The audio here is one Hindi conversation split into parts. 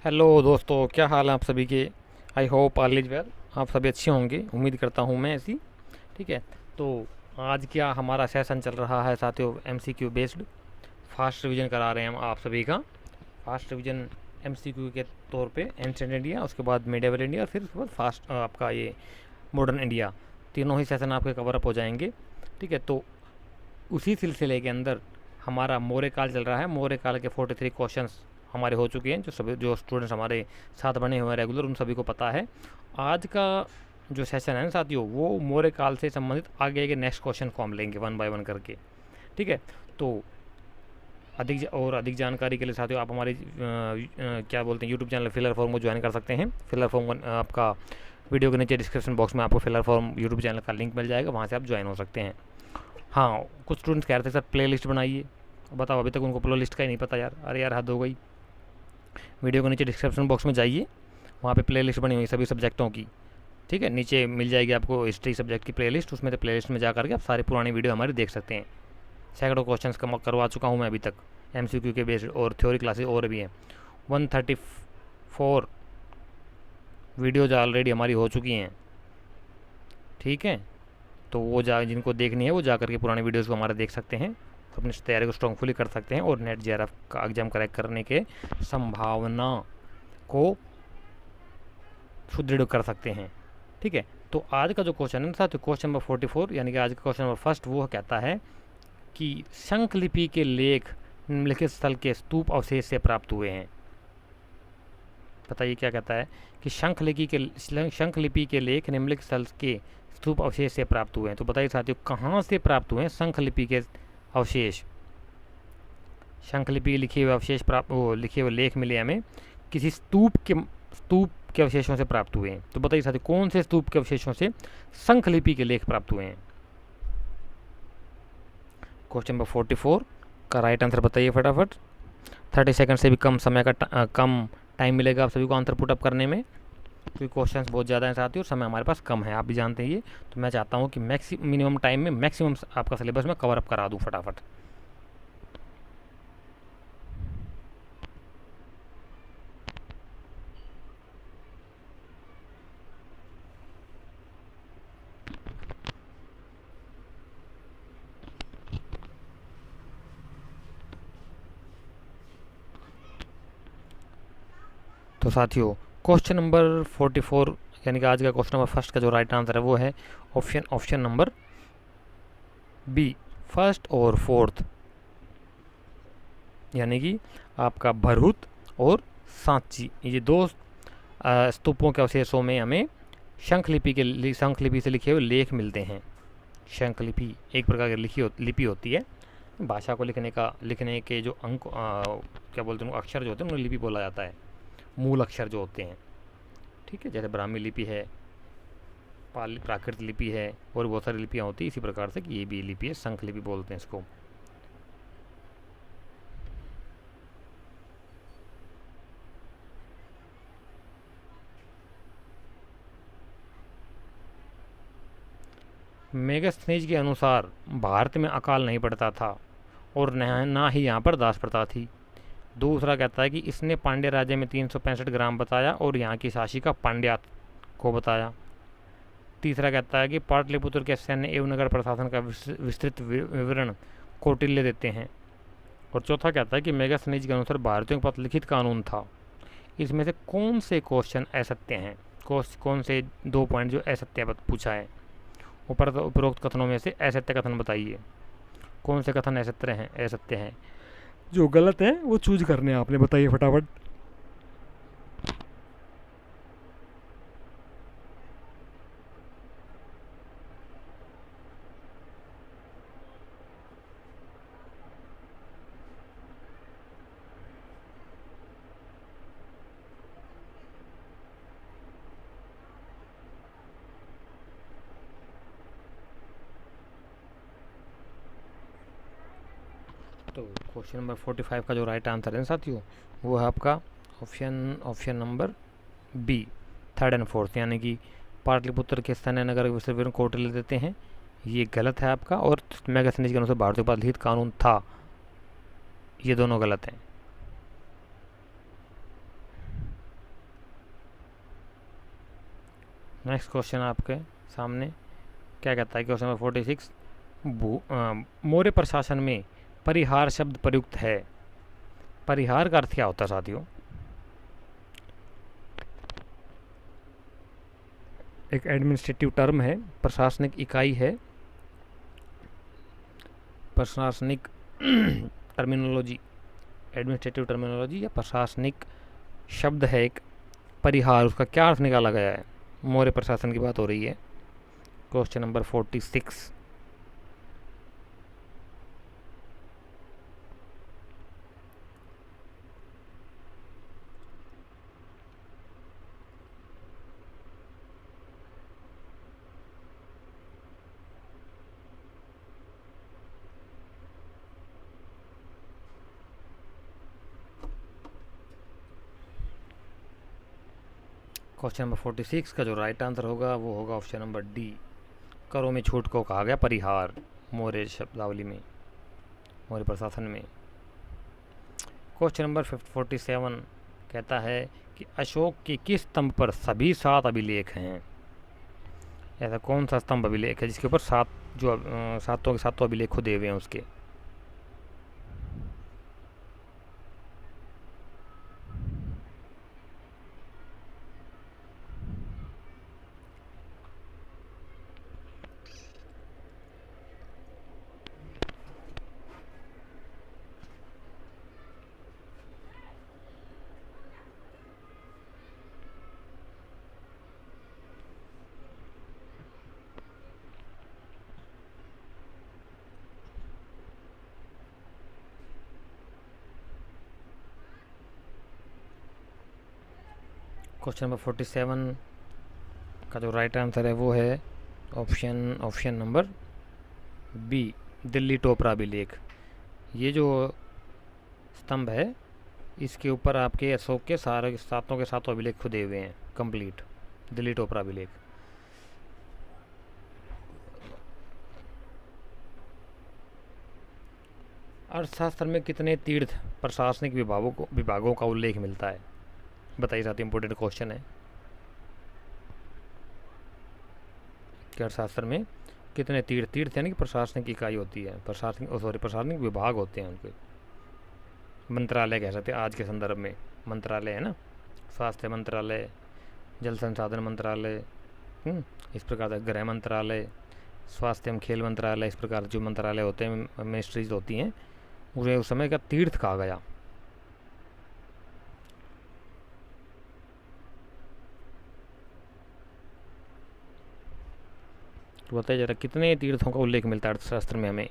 हेलो दोस्तों, क्या हाल है आप सभी के। I hope all is well. आप सभी अच्छे होंगे, उम्मीद करता हूँ मैं ऐसी। ठीक है। तो आज क्या हमारा सेशन चल रहा है साथियों, एमसीक्यू बेस्ड फास्ट रिवीजन करा रहे हैं हम आप सभी का। फास्ट रिवीजन एमसीक्यू के तौर पे एंशिएंट इंडिया, उसके बाद मिडिवल इंडिया, और फिर उसके बाद फास्ट आपका ये मॉडर्न इंडिया। तीनों ही सेशन आपके कवर अप हो जाएंगे। ठीक है। तो उसी सिलसिले के अंदर हमारा मौर्य काल चल रहा है। मौर्य काल के 43 क्वेश्चंस हमारे हो चुके हैं, जो स्टूडेंट्स हमारे साथ बने हुए हैं रेगुलर, उन सभी को पता है। आज का जो सेशन है ना साथियों, वो मौर्य काल से संबंधित आगे के नेक्स्ट क्वेश्चन को हम लेंगे वन बाय वन करके। ठीक है। तो अधिक जानकारी के लिए साथियों आप हमारी क्या बोलते हैं यूट्यूब चैनल फिलर फॉर्म को ज्वाइन कर सकते हैं। फिलर फॉर्म आपका वीडियो के नीचे डिस्क्रिप्शन बॉक्स में आपको फिलर फॉर्म यूट्यूब चैनल का लिंक मिल जाएगा, वहाँ से आप ज्वाइन हो सकते हैं। हाँ, कुछ स्टूडेंट्स कह रहे थे सर प्ले लिस्ट बनाइए। बताओ, अभी तक उनको प्ले लिस्ट का ही नहीं पता यार। अरे यार, हद हो गई। वीडियो के नीचे डिस्क्रिप्शन बॉक्स में जाइए, वहाँ पे प्ले लिस्ट बनी हुई सभी सब्जेक्टों की। ठीक है। नीचे मिल जाएगी आपको हिस्ट्री सब्जेक्ट की प्ले लिस्ट, उसमें से प्ले लिस्ट में जा करके आप सारी पुरानी वीडियो हमारी देख सकते हैं। सैकड़ों क्वेश्चन करवा चुका हूँ मैं अभी तक एमसीक्यू के बेस्ड, और थ्योरी क्लासेस और भी हैं। 134 वीडियोज ऑलरेडी हमारी हो चुकी हैं। ठीक है। तो वो जिनको देखनी है वो जा करके पुरानी वीडियोज़ को हमारे देख सकते हैं, अपनी तैयारी को स्ट्रॉन्गफुली कर सकते हैं, और नेट जेआरएफ का एग्जाम क्रैक करने के संभावना को सुदृढ़ कर सकते हैं। ठीक है। तो आज का जो क्वेश्चन है साथ, क्वेश्चन नंबर 44 यानी कि आज का क्वेश्चन नंबर फर्स्ट, वो कहता है कि शंख लिपि के लेख निम्नलिखित स्थल के स्तूप अवशेष से प्राप्त हुए हैं। बताइए क्या कहता है कि शंख लिपि के लेख निम्नलिखित स्थल के स्तूप अवशेष से प्राप्त हुए हैं। तो बताइए साथियों, कहाँ से प्राप्त हुए हैं शंख लिपि के अवशेष। शंख लिपि लिखे हुए अवशेष प्राप्त, लिखे हुए लेख मिले हमें किसी स्तूप के अवशेषों से प्राप्त हुए हैं। तो बताइए साथियों, कौन से स्तूप के अवशेषों से शंख लिपि के लेख प्राप्त हुए हैं। क्वेश्चन नंबर 44 का राइट आंसर बताइए फटाफट। 30 सेकंड से भी कम समय का कम टाइम मिलेगा आप सभी को आंसर पुट अप करने में, क्योंकि क्वेश्चंस बहुत ज़्यादा हैं साथियों और समय हमारे पास कम है, आप भी जानते हैं ये। तो मैं चाहता हूँ कि मिनिमम टाइम में मैक्सिमम आपका सिलेबस मैं कवर अप करा दूँ फटाफट। तो साथियों, क्वेश्चन नंबर 44 यानी कि आज का क्वेश्चन नंबर फर्स्ट का जो राइट आंसर है वो है ऑप्शन नंबर बी, फर्स्ट और फोर्थ, यानी कि आपका भरहुत और सांची। ये दो स्तूपों के अवशेषों में हमें शंख लिपि से लिखे हुए लेख मिलते हैं। शंख लिपि एक प्रकार की लिपि होती है। भाषा को लिखने के जो क्या बोलते हैं अक्षर जो होते हैं उन्हें लिपि बोला जाता है, मूल अक्षर जो होते हैं। ठीक है। जैसे ब्राह्मी लिपि है, प्राकृत लिपि है, और बहुत सारी लिपियाँ होती है इसी प्रकार से, कि ये भी लिपि है, शंख लिपि बोलते हैं इसको। मेगास्थनीज के अनुसार भारत में अकाल नहीं पड़ता था और ना ही यहाँ पर दास प्रथा थी। दूसरा कहता है कि इसने पांड्य राज्य में 365 ग्राम बताया और यहाँ की शासिका पांड्या को बताया। तीसरा कहता है कि पाटलिपुत्र के सैन्य एवं नगर प्रशासन का विस्तृत विवरण कौटिल्य देते हैं। और चौथा कहता है कि मेगास्थनीज के अनुसार भारतीयों के पास लिखित कानून था। इसमें से कौन से क्वेश्चन असत्य हैं, कौन से 2 पॉइंट जो असत्य पूछा है। उपरोक्त कथनों में से असत्य कथन बताइए, कौन से कथन असत्य हैं, जो गलत है वो चूज करने हैं आपने। बताइए फटाफट। तो क्वेश्चन नंबर 45 का जो राइट आंसर है साथियों, वो है आपका option number B, third and fourth, यानी कि पाटलिपुत्र के सैन्य नगर विवरण कौटिल्य देते हैं। ये गलत है आपका। और मेगास्थनीज के अनुसार भारतीयों के पास लिखित कानून था, ये दोनों गलत हैं। नेक्स्ट क्वेश्चन आपके सामने क्या कहता है, क्वेश्चन नंबर 46, मौर्य प्रशासन में परिहार शब्द प्रयुक्त है। परिहार का अर्थ क्या होता है साथियों? एक एडमिनिस्ट्रेटिव टर्म है, प्रशासनिक इकाई है, प्रशासनिक टर्मिनोलॉजी, एडमिनिस्ट्रेटिव टर्मिनोलॉजी या प्रशासनिक शब्द है एक। परिहार, उसका क्या अर्थ निकाला गया है? मौर्य प्रशासन की बात हो रही है। Question number 46। क्वेश्चन नंबर 46 का जो राइट आंसर होगा वो होगा ऑप्शन नंबर डी। करों में छूट को कहा गया परिहार मौर्य शब्दावली में, मौर्य प्रशासन में। क्वेश्चन नंबर 47 कहता है कि अशोक के किस स्तंभ पर सभी 7 अभिलेख हैं? ऐसा कौन सा स्तंभ अभिलेख है जिसके ऊपर सातों के सातों अभिलेख खुदे हुए हैं उसके? क्वेश्चन नंबर 47 का जो राइट आंसर है वो है option number B, Delhi Topra अभिलेख। ये जो स्तंभ है इसके ऊपर आपके अशोक के सातों के सातों अभिलेख खुदे हुए हैं, कंप्लीट, दिल्ली टोपरा अभिलेख। अर्थशास्त्र में कितने तीर्थ प्रशासनिक विभागों का उल्लेख मिलता है? बताइए साथ, इंपोर्टेंट क्वेश्चन है कि अर्थशास्त्र में कितने तीर्थ यानी कि प्रशासनिक इकाई होती है, प्रशासनिक विभाग होते हैं उनके। मंत्रालय कह सकते हैं आज के संदर्भ में, मंत्रालय है ना, स्वास्थ्य मंत्रालय, जल संसाधन मंत्रालय, इस प्रकार से गृह मंत्रालय, स्वास्थ्य एवं खेल मंत्रालय, इस प्रकार जो मंत्रालय होते हैं, मिनिस्ट्रीज होती हैं, उन्हें उस समय का तीर्थ कहा गया। तो बताइए जरा कितने तीर्थों का उल्लेख मिलता है अर्थशास्त्र में हमें?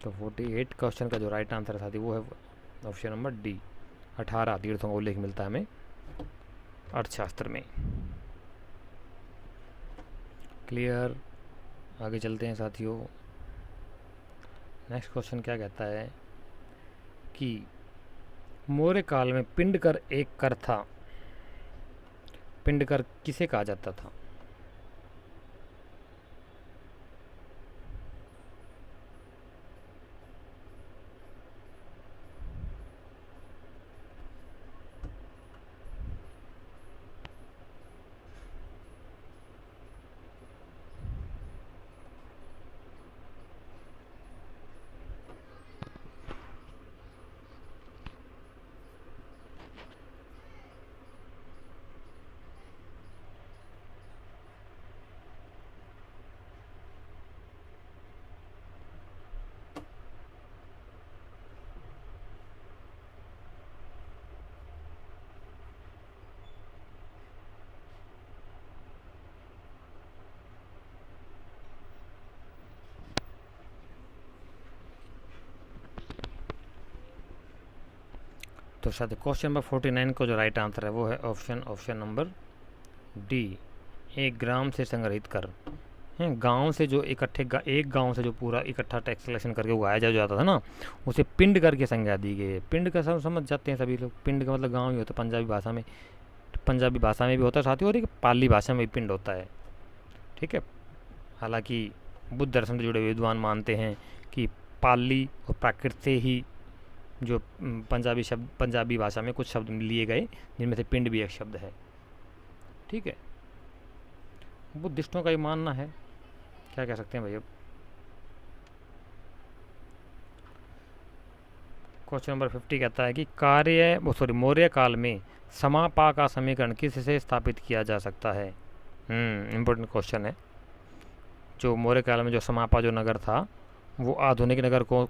तो 48 क्वेश्चन का जो राइट आंसर था वो है ऑप्शन नंबर डी, 18 तीर्थों का उल्लेख मिलता है हमें अर्थशास्त्र में। क्लियर? आगे चलते हैं साथियों। नेक्स्ट क्वेश्चन क्या कहता है कि मौर्य काल में पिंड कर एक कर था। पिंड कर किसे कहा जाता था? तो साथ क्वेश्चन नंबर 49 को जो राइट आंसर है वो है ऑप्शन नंबर डी, एक ग्राम से संग्रहित कर। हैं, गांव से जो एक गांव से जो पूरा इकट्ठा टैक्स कलेक्शन करके उगाया जाता था ना, उसे पिंड करके संज्ञा दी गई है। पिंड का सब समझ जाते हैं सभी लोग, पिंड का मतलब गांव ही होता है पंजाबी भाषा में भी होता है साथ ही, और एक पाली भाषा में भी पिंड होता है। ठीक है, हालांकि बुद्ध दर्शन से जुड़े विद्वान मानते हैं कि पाली और प्राकृत से ही जो पंजाबी भाषा में कुछ शब्द लिए गए, जिनमें से पिंड भी एक शब्द है। ठीक है, बुद्धिस्टों का ये मानना है, क्या कह सकते हैं भाई। अब क्वेश्चन नंबर 50 कहता है कि मौर्य काल में समापा का समीकरण किससे स्थापित किया जा सकता है। इम्पोर्टेंट क्वेश्चन है। जो मौर्य काल में जो समापा जो नगर था, वो आधुनिक नगर को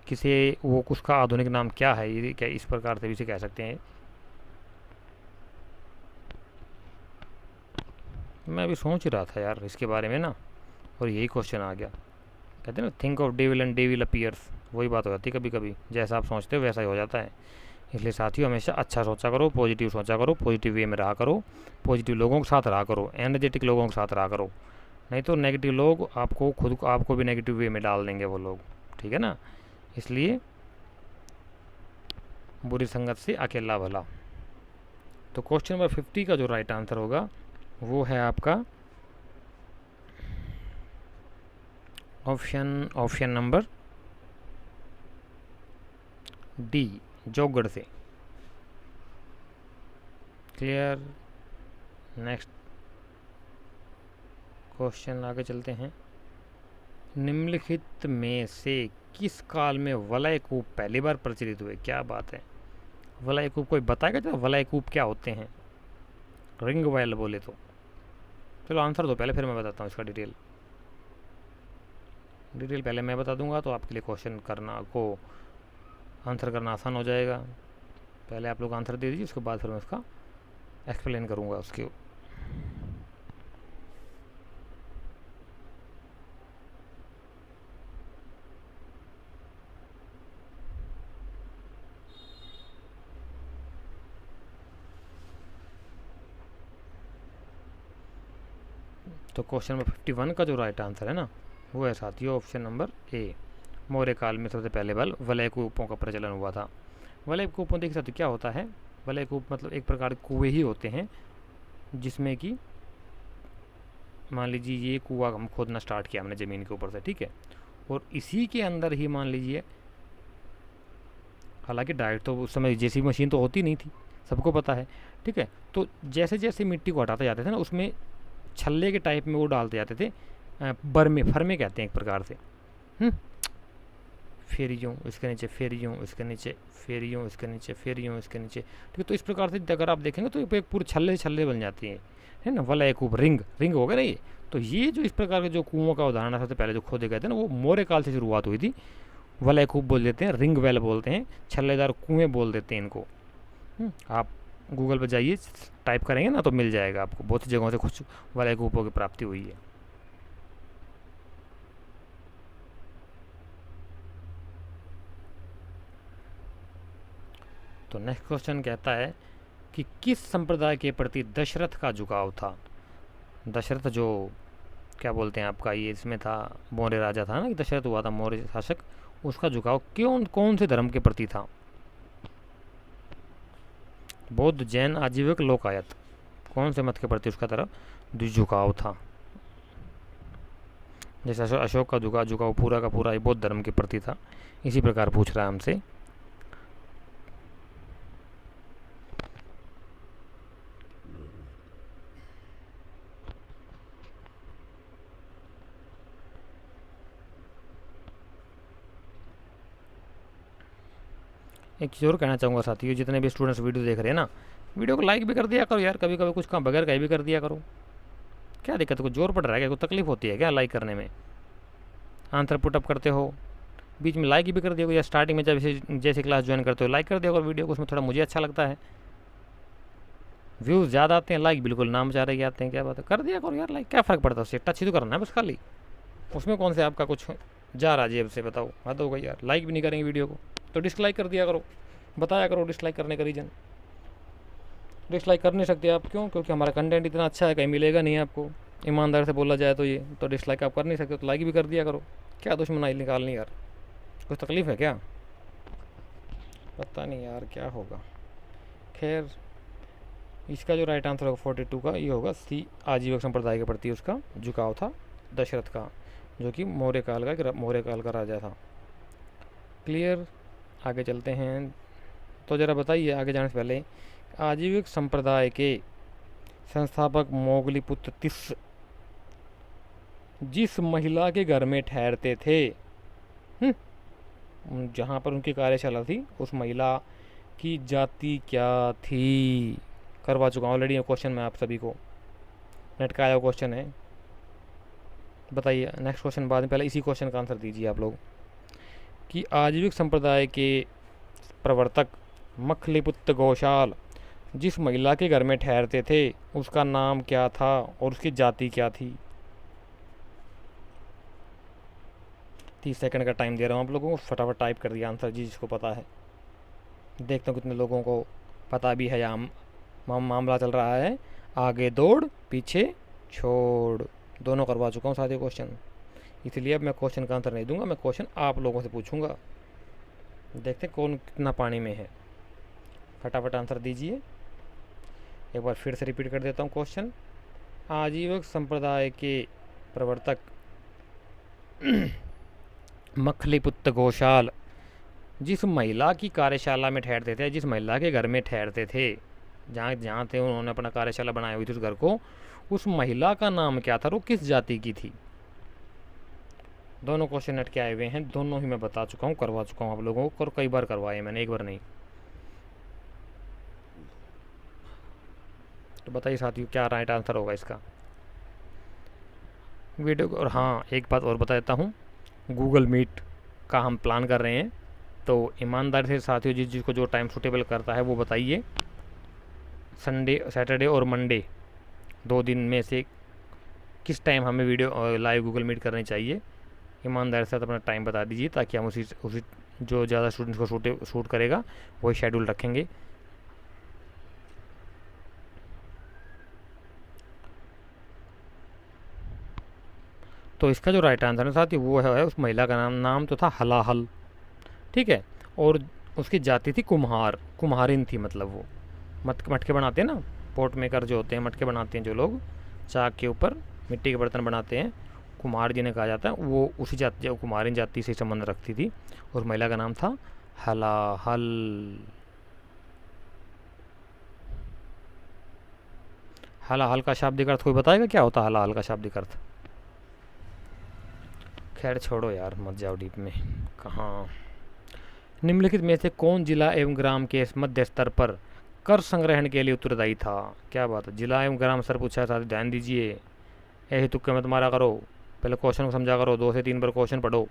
वो उसका आधुनिक नाम क्या है, ये क्या इस प्रकार से भी इसे कह सकते हैं। मैं अभी सोच ही रहा था यार इसके बारे में ना, और यही क्वेश्चन आ गया। कहते हैं ना, think of devil and devil appears, वही बात हो जाती है कभी कभी, जैसा आप सोचते हो वैसा ही हो जाता है। इसलिए साथियों हमेशा अच्छा सोचा करो, पॉजिटिव सोचा करो, पॉजिटिव वे में रहा करो, पॉजिटिव लोगों के साथ रहा करो, एनर्जेटिक लोगों के साथ रहा करो। नहीं तो नेगेटिव लोग आपको भी नेगेटिव वे में डाल देंगे वो लोग, ठीक है ना। इसलिए बुरी संगत से अकेला भला। तो क्वेश्चन नंबर 50 का जो राइट आंसर होगा वो है आपका ऑप्शन नंबर डी, जौगढ़ से। क्लियर। नेक्स्ट क्वेश्चन आगे चलते हैं। निम्नलिखित में से किस काल में वलय कूप पहली बार प्रचलित हुए। क्या बात है, वलय कूप कोई बताएगा तो वलय कूप क्या होते हैं। रिंग वेल बोले तो। चलो आंसर दो पहले, फिर मैं बताता हूँ इसका डिटेल पहले मैं बता दूंगा, तो आपके लिए क्वेश्चन आंसर करना आसान हो जाएगा। पहले आप लोग आंसर दे दीजिए, उसके बाद फिर मैं उसका एक्सप्लेन करूँगा उसके। तो क्वेश्चन नंबर 51 का जो राइट आंसर है ना, वो है साथियों ऑप्शन नंबर ए। मौर्य काल में सबसे पहले वलय कूपों का प्रचलन हुआ था। वलय कूपों देख सकते क्या होता है। वलय कूप मतलब एक प्रकार के कुएँ ही होते हैं, जिसमें कि मान लीजिए ये कुआं हम खोदना स्टार्ट किया हमने ज़मीन के ऊपर से, ठीक है, और इसी के अंदर ही मान लीजिए, हालांकि डायरेक्ट तो उस समय जेसीबी मशीन तो होती नहीं थी, सबको पता है, ठीक है। तो जैसे जैसे मिट्टी को हटाते जाते थे ना, उसमें छल्ले के टाइप में वो डालते जाते थे, फरमे कहते हैं एक प्रकार से। फिर यूँ इसके नीचे, फिर यूँ इसके नीचे, फिर यूँ इसके नीचे, फिर यूँ इसके नीचे, ठीक है। तो इस प्रकार से अगर आप देखेंगे तो एक पूरे छल्ले बन जाती है ना। वलय कूप रिंग हो गया ना ये। तो ये जो इस प्रकार के जो कुओं का उदाहरण है, सबसे पहले जो खोदे गए थे ना, वो मौर्य काल से शुरुआत हुई थी। वलय कूप बोल देते हैं, रिंग वेल बोलते हैं, छल्लेदार कुएँ बोल देते हैं इनको। आप गूगल पर जाइए, टाइप करेंगे ना तो मिल जाएगा आपको, बहुत सी जगहों से कुछ वलय कूपों की प्राप्ति हुई है। तो नेक्स्ट क्वेश्चन कहता है कि किस संप्रदाय के प्रति दशरथ का झुकाव था। दशरथ जो क्या बोलते हैं आपका, ये इसमें था मौर्य राजा था ना, कि दशरथ हुआ था मौर्य शासक, उसका झुकाव कौन से धर्म के प्रति था। बौद्ध, जैन, आजीविक, लोकायत, कौन से मत के प्रति उसका तरफ झुकाव था। जैसे अशोक का झुकाव पूरा का पूरा बौद्ध धर्म के प्रति था, इसी प्रकार पूछ रहा है हमसे। एक चीज़ और कहना चाहूँगा साथियों, जितने भी स्टूडेंट्स वीडियो देख रहे हैं ना, वीडियो को लाइक भी कर दिया करो यार, कभी कभी कुछ काम बगैर कहीं भी कर दिया करो। क्या दिक्कत है, कुछ जोर पड़ रहा है क्या, कोई तकलीफ होती है क्या लाइक करने में। आंसर पुटअप करते हो, बीच में लाइक भी कर दिया, या स्टार्टिंग में जैसे क्लास ज्वाइन करते हो लाइक कर दिया करो वीडियो को, उसमें थोड़ा मुझे अच्छा लगता है। व्यूज़ ज़्यादा आते हैं, लाइक बिल्कुल नाम चाह रहे आते हैं, क्या बात है, कर दिया करो यार लाइक, क्या फ़र्क पड़ता है उससे, टच ही तो करना है बस खाली, उसमें कौन से आपका कुछ जा रहा जेब से, बताओ। हद हो गई यार, लाइक भी नहीं करेंगे वीडियो को तो डिसलाइक कर दिया करो, बताया करो डिसलाइक करने का रीज़न। डिसलाइक कर नहीं सकते आप, क्यों? क्योंकि हमारा कंटेंट इतना अच्छा है, कहीं मिलेगा नहीं आपको, ईमानदार से बोला जाए तो ये, तो डिसलाइक आप कर नहीं सकते, तो लाइक भी कर दिया करो। क्या दुश्मनाई निकालनी यार, कुछ तकलीफ़ है क्या, पता नहीं यार क्या होगा। खैर इसका जो राइट आंसर होगा 42 का ये होगा सी, आजीविक संप्रदाय के प्रति उसका झुकाव था दशरथ का, जो कि मौर्य काल का राजा था। क्लियर। आगे चलते हैं तो ज़रा बताइए आगे जाने से पहले, आजीविक संप्रदाय के संस्थापक मोगलीपुत्र तिस्स जिस महिला के घर में ठहरते थे, जहाँ पर उनकी कार्यशाला थी, उस महिला की जाति क्या थी? करवा चुका हूँ ऑलरेडी क्वेश्चन मैं आप सभी को, नेट का आया क्वेश्चन है। बताइए नेक्स्ट क्वेश्चन बाद में, पहले इसी क्वेश्चन का आंसर दीजिए आप लोग कि आजीविक संप्रदाय के प्रवर्तक मखलीपुत्र घोषाल जिस महिला के घर में ठहरते थे उसका नाम क्या था और उसकी जाति क्या थी? 30 सेकंड का टाइम दे रहा हूँ आप लोगों को, फटाफट टाइप कर दिया आंसर जी जिसको पता है। देखता हूँ कितने लोगों को पता भी है या मामला चल रहा है आगे दौड़ पीछे छोड़, दोनों करवा चुका हूँ सारे क्वेश्चन, इसलिए अब मैं क्वेश्चन का आंसर नहीं दूंगा, मैं क्वेश्चन आप लोगों से पूछूंगा। देखते हैं कौन कितना पानी में है, फटाफट आंसर दीजिए। एक बार फिर से रिपीट कर देता हूँ क्वेश्चन। आजीविक संप्रदाय के प्रवर्तक मखलीपुत्र घोषाल जिस महिला की कार्यशाला में ठहरते थे, जिस महिला के घर में ठहरते थे, जहाँ थे उन्होंने अपना कार्यशाला बनाई हुई थी उस घर को, उस महिला का नाम क्या था, वो किस जाति की थी? दोनों क्वेश्चन नेट के आए हुए हैं, दोनों ही मैं बता चुका हूँ, करवा चुका हूँ आप लोगों को, और कई बार करवाए मैंने, एक बार नहीं। तो बताइए साथियों क्या राइट आंसर होगा इसका वीडियो। और हाँ एक बात और बता देता हूँ, गूगल मीट का हम प्लान कर रहे हैं, तो ईमानदारी से साथियों जिसको जो टाइम सूटेबल करता है वो बताइए। संडे, सैटरडे और मंडे 2 दिन में से किस टाइम हमें वीडियो लाइव गूगल मीट करनी चाहिए, ईमानदारी से अपना टाइम बता दीजिए, ताकि हम उसी जो ज़्यादा स्टूडेंट्स को शूट करेगा वही शेड्यूल रखेंगे। तो इसका जो राइट आंसर है साथियों वो है, उस महिला का नाम तो था हलाहल, ठीक है, और उसकी जाति थी कुम्हार, कुम्हारिन थी, मतलब वो मटके बनाते हैं ना, पोट मेकर जो होते हैं, मटके बनाते हैं जो लोग चाक के ऊपर मिट्टी के बर्तन बनाते हैं, कुम्हार जिन्हें कहा जाता है, वो उसी जाति, कुम्हारिन जाति से संबंध रखती थी, और महिला का नाम था हलाहल। हलाहल का शाब्दिक अर्थ कोई बताएगा क्या होता है हलाहल का शाब्दिक अर्थ? खैर छोड़ो यार, मत जाओ डीप में। कहाँ? निम्नलिखित में से कौन जिला एवं ग्राम के मध्य स्तर पर कर संग्रहण के लिए उत्तरदायी था? क्या बात है, जिला एवं ग्राम स्तर पूछा है, साथ ध्यान दीजिए, ऐसे तुक्के मत मारा करो, पहले क्वेश्चन को समझा करो, 2 से 3 बार क्वेश्चन पढ़ो,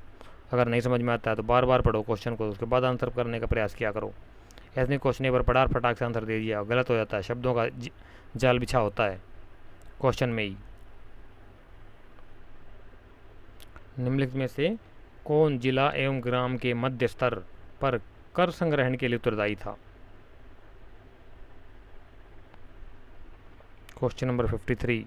अगर नहीं समझ में आता है तो बार बार पढ़ो क्वेश्चन को, उसके बाद आंसर करने का प्रयास किया करो। ऐसे नहीं क्वेश्चन एक बार पढ़ा फटाक से आंसर दे दिया, गलत हो जाता है, शब्दों का जाल बिछा होता है क्वेश्चन में ही। निम्नलिखित में से कौन जिला एवं ग्राम के मध्य स्तर पर कर संग्रहण के लिए उत्तरदायी था? Question number 53।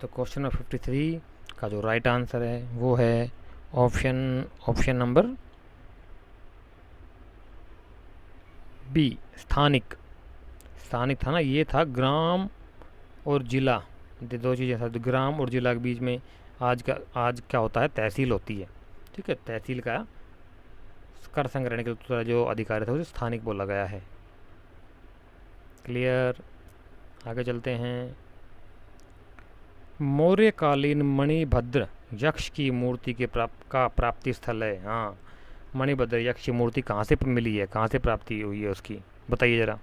तो क्वेश्चन नंबर 53 का जो राइट आंसर है वो है ऑप्शन नंबर बी, स्थानिक। स्थानिक था ना, ये था ग्राम और जिला, 2 चीज़ें था, ग्राम और जिला के बीच में आज क्या होता है, तहसील होती है, ठीक है, तहसील का कर संग्रहण के उत्तर जो अधिकारी था उसे स्थानिक बोला गया है। क्लियर? आगे चलते हैं। मौर्यकालीन मणिभद्र यक्ष की मूर्ति के प्राप्ति स्थल है। हाँ, मणिभद्र यक्ष की मूर्ति कहाँ से मिली है, कहाँ से प्राप्ति हुई है उसकी, बताइए ज़रा।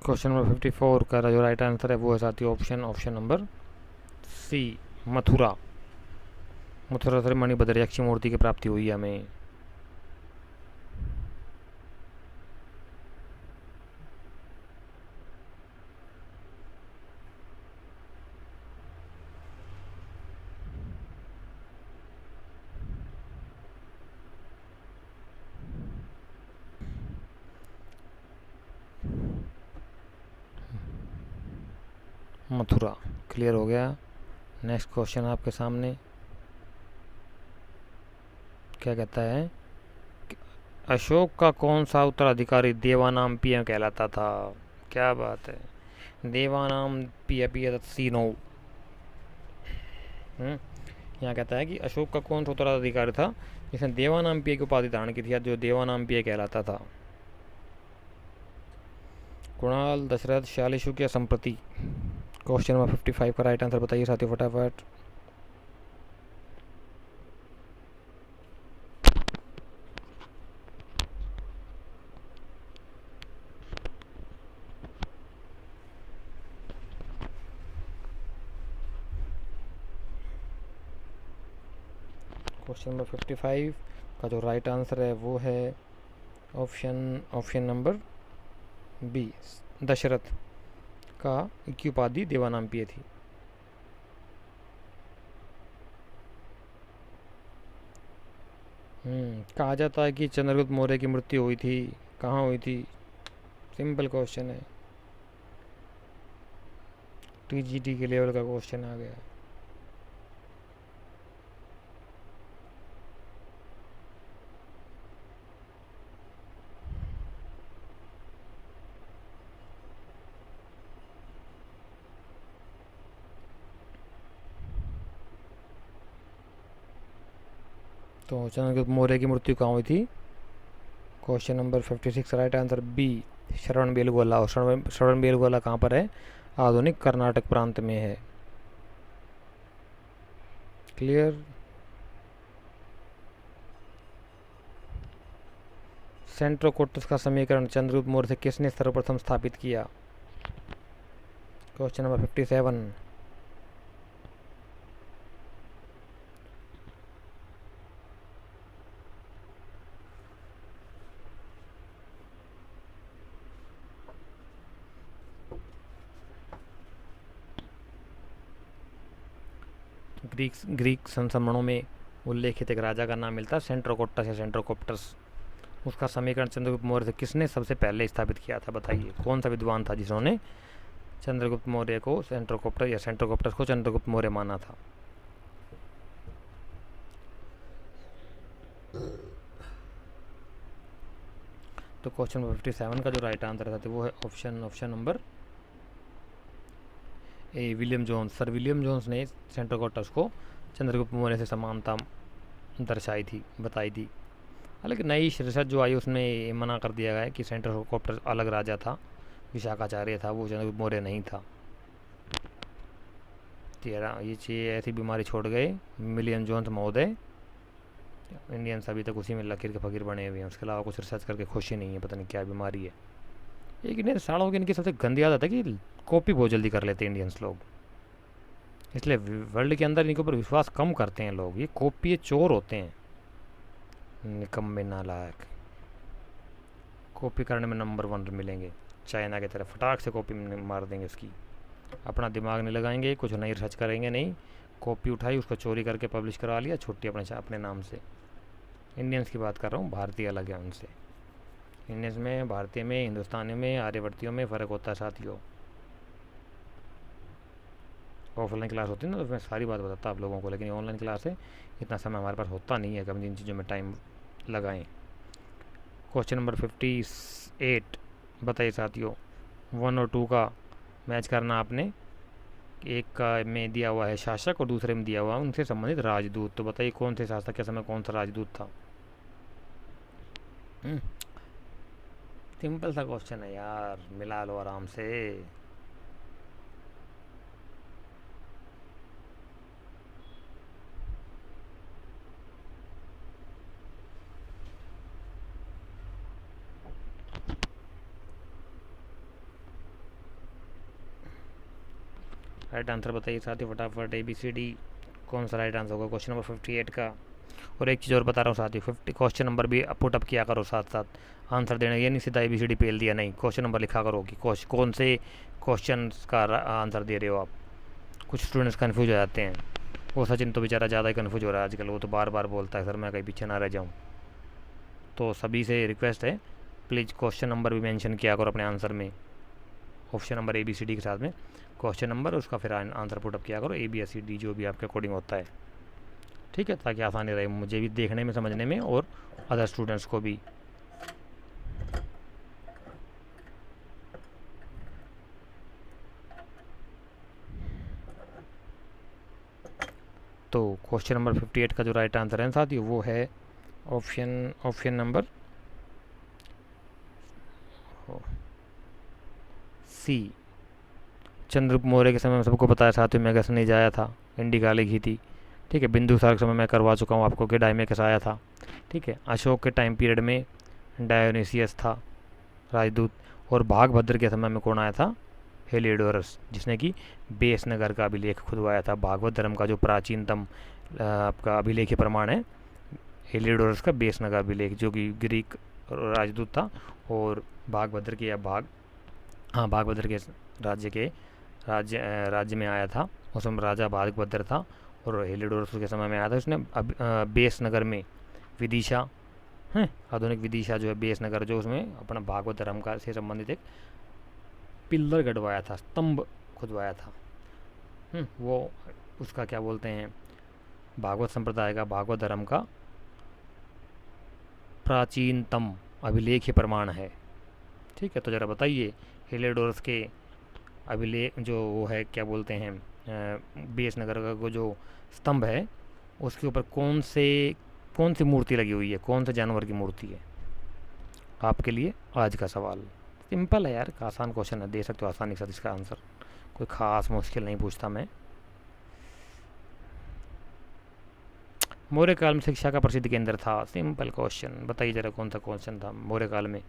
क्वेश्चन नंबर 54 का जो राइट आंसर है वो है साथियों option number C, Mathura. Mathura से मणिभद्राक्षी मूर्ति की प्राप्ति हुई हमें। मथुरा क्लियर हो गया। नेक्स्ट क्वेश्चन आपके सामने क्या कहता है, अशोक का कौन सा उत्तराधिकारी देवानाम पीएम कहलाता था। क्या बात है, देवानाम पीएम सीनो। यहाँ कहता है कि अशोक का कौन सा उत्तराधिकारी था जिसने देवानाम पीए की उपाधि धारण की थी, जो देवानाम पीए कहलाता था। कुणाल, दशरथ, शालिशुक या संप्रति। क्वेश्चन नंबर 55 का राइट आंसर बताइए साथियों फटाफट। क्वेश्चन नंबर 55 का जो राइट आंसर है वो है ऑप्शन नंबर बी, दशरथ का की उपाधि देवानाम पीए थी। कहा जाता है कि चंद्रगुप्त मौर्य की मृत्यु हुई थी, कहाँ हुई थी। सिंपल क्वेश्चन है, टीजीटी के लेवल का क्वेश्चन आ गया। तो चंद्रगुप्त मौर्य की मृत्यु कहाँ हुई थी। Question number 56 right answer B, Shravanabelagola. और श्रवणबेलगोला कहाँ पर है, आधुनिक कर्नाटक प्रांत में है। क्लियर। सेंट्रोकोटस का समीकरण चंद्रगुप्त मौर्य से किसने सर्वप्रथम स्थापित किया। Question number 57। ग्रीक संस्मरणों में उल्लेखित एक राजा का नाम मिलता है सेंट्रोकोटस या सेंट्रोकोप्टस। उसका समीकरण चंद्रगुप्त मौर्य से किसने सबसे पहले स्थापित किया था, बताइए कौन सा विद्वान था जिन्होंने चंद्रगुप्त मौर्य को सेंट्रोकोप्टर या सेंट्रोकोप्टस को चंद्रगुप्त मौर्य माना था। तो क्वेश्चन नंबर 57 का जो राइट आंसर था तो वो है option number A, William Jones. Sir William Jones ने सेंट्रोकोप्टस को चंद्रगुप्त मौर्य से समानता दर्शाई थी, बताई थी। हालांकि नई रिसर्च जो आई उसमें मना कर दिया गया है कि सेंट्रोकोप्टस अलग राजा था, विशाखाचार्य था, वो चंद्रगुप्त मौर्य नहीं था। ये चीज़ ऐसी बीमारी छोड़ गए विलियम जोन्स महोदय। इंडियंस अभी तक उसी में लकीर के फकीर बने हुए हैं, उसके अलावा कुछ रिसर्च करके खुश ही नहीं है, पता नहीं क्या बीमारी है। एक इंडियन सालों की इनकी सबसे गंदी आदत है कि कॉपी बहुत जल्दी कर लेते हैं इंडियंस लोग, इसलिए वर्ल्ड के अंदर इनके ऊपर विश्वास कम करते हैं लोग। ये कॉपी चोर होते हैं, निकम्मे नालायक। कॉपी करने में नंबर 1 मिलेंगे, चाइना की तरफ फटाक से कॉपी मार देंगे उसकी। अपना दिमाग नहीं लगाएंगे, कुछ नई रिसर्च करेंगे नहीं, कॉपी उठाई उसको चोरी करके पब्लिश करा लिया, छुट्टी अपने नाम से। इंडियंस की बात कर रहा हूँ, भारतीय अलग है उनसे। इंडियंस में, भारतीय में, हिंदुस्तानी में, आर्यवर्तियों में फ़र्क होता है साथियों। ऑफलाइन क्लास होती है ना तो मैं सारी बात बताता आप लोगों को, लेकिन ऑनलाइन क्लास है, इतना समय हमारे पास होता नहीं है कभी जिन चीज़ों में टाइम लगाएं। क्वेश्चन नंबर 58 बताइए साथियों, 1 और 2 का मैच करना आपने। एक का में दिया हुआ है शासक और दूसरे में दिया हुआ है उनसे संबंधित राजदूत। तो बताइए कौन से शासक के समय कौन सा राजदूत था। सिंपल सा क्वेश्चन है यार, मिला लो आराम से। राइट आंसर बताइए साथियों फटाफट, ABCD कौन सा राइट आंसर होगा क्वेश्चन नंबर 58 का। और एक चीज़ और बता रहा हूँ साथियों, 50 क्वेश्चन नंबर भी पुट अप किया करो साथ साथ आंसर देने, ये नहीं सीधा ABCD पेल दिया, नहीं, क्वेश्चन नंबर लिखा करो कि कौन से क्वेश्चन का आंसर दे रहे हो आप। कुछ स्टूडेंट्स कन्फ्यूज हो जाते हैं। वो सचिन तो बेचारा ज़्यादा ही कन्फ्यूज हो रहा है आजकल, वो तो बार बार बोलता है सर मैं कहीं पीछे ना रह जाऊँ। तो सभी से रिक्वेस्ट है, प्लीज़ क्वेश्चन नंबर भी मेंशन किया करो अपने आंसर में, ऑप्शन नंबर ABCD के साथ में क्वेश्चन नंबर, उसका फिर आंसर पुटअप किया करो ABCD जो भी आपके अकॉर्डिंग होता है, ठीक है, ताकि आसानी रहे मुझे भी देखने में समझने में और अदर स्टूडेंट्स को भी। तो क्वेश्चन नंबर 58 का जो राइट आंसर है साथियों वो है option number C. Chandragupta Maurya के समय में सबको पता है साथियों मैगस नहीं जाया था, इंडिका लिखी थी, ठीक है। बिंदुसार के समय मैं करवा चुका हूँ आपको कि डायमेकस आया था, ठीक है। अशोक के टाइम पीरियड में डायोनिसियस था राजदूत, और भागभद्र के समय में कौन आया था, हेलियोडोरस, जिसने कि बेस नगर का अभिलेख खुदवाया था। भागवत धर्म का जो प्राचीनतम आपका अभिलेख प्रमाण है हेलियोडोरस का बेस नगर अभिलेख, जो कि ग्रीक राजदूत था, और भागभद्र के या भागभद्र के राज्य में आया था। उस समय राजा भागभद्र था और हेलियोडोरस के समय में आया था। उसने बेस नगर में विदिशा है, आधुनिक विदिशा जो है बेस नगर, जो उसमें अपना भागवत धर्म का से संबंधित एक पिल्लर गढ़वाया था, स्तंभ खुदवाया था। वो उसका क्या बोलते हैं, भागवत संप्रदाय का, भागवत धर्म का प्राचीनतम अभिलेख प्रमाण है, ठीक है। तो ज़रा बताइए हेलियोडोरस के अभिलेख जो वो है क्या बोलते हैं बेस नगर का वो जो स्तंभ है उसके ऊपर कौन सी मूर्ति लगी हुई है, कौन से जानवर की मूर्ति है। आपके लिए आज का सवाल सिंपल है यार, आसान क्वेश्चन है, दे सकते हो आसानी के साथ इसका आंसर, कोई ख़ास मुश्किल नहीं पूछता मैं। मौर्य काल में शिक्षा का प्रसिद्ध केंद्र था, सिंपल क्वेश्चन, बताइए जरा कौन सा क्वेश्चन था मौर्य काल में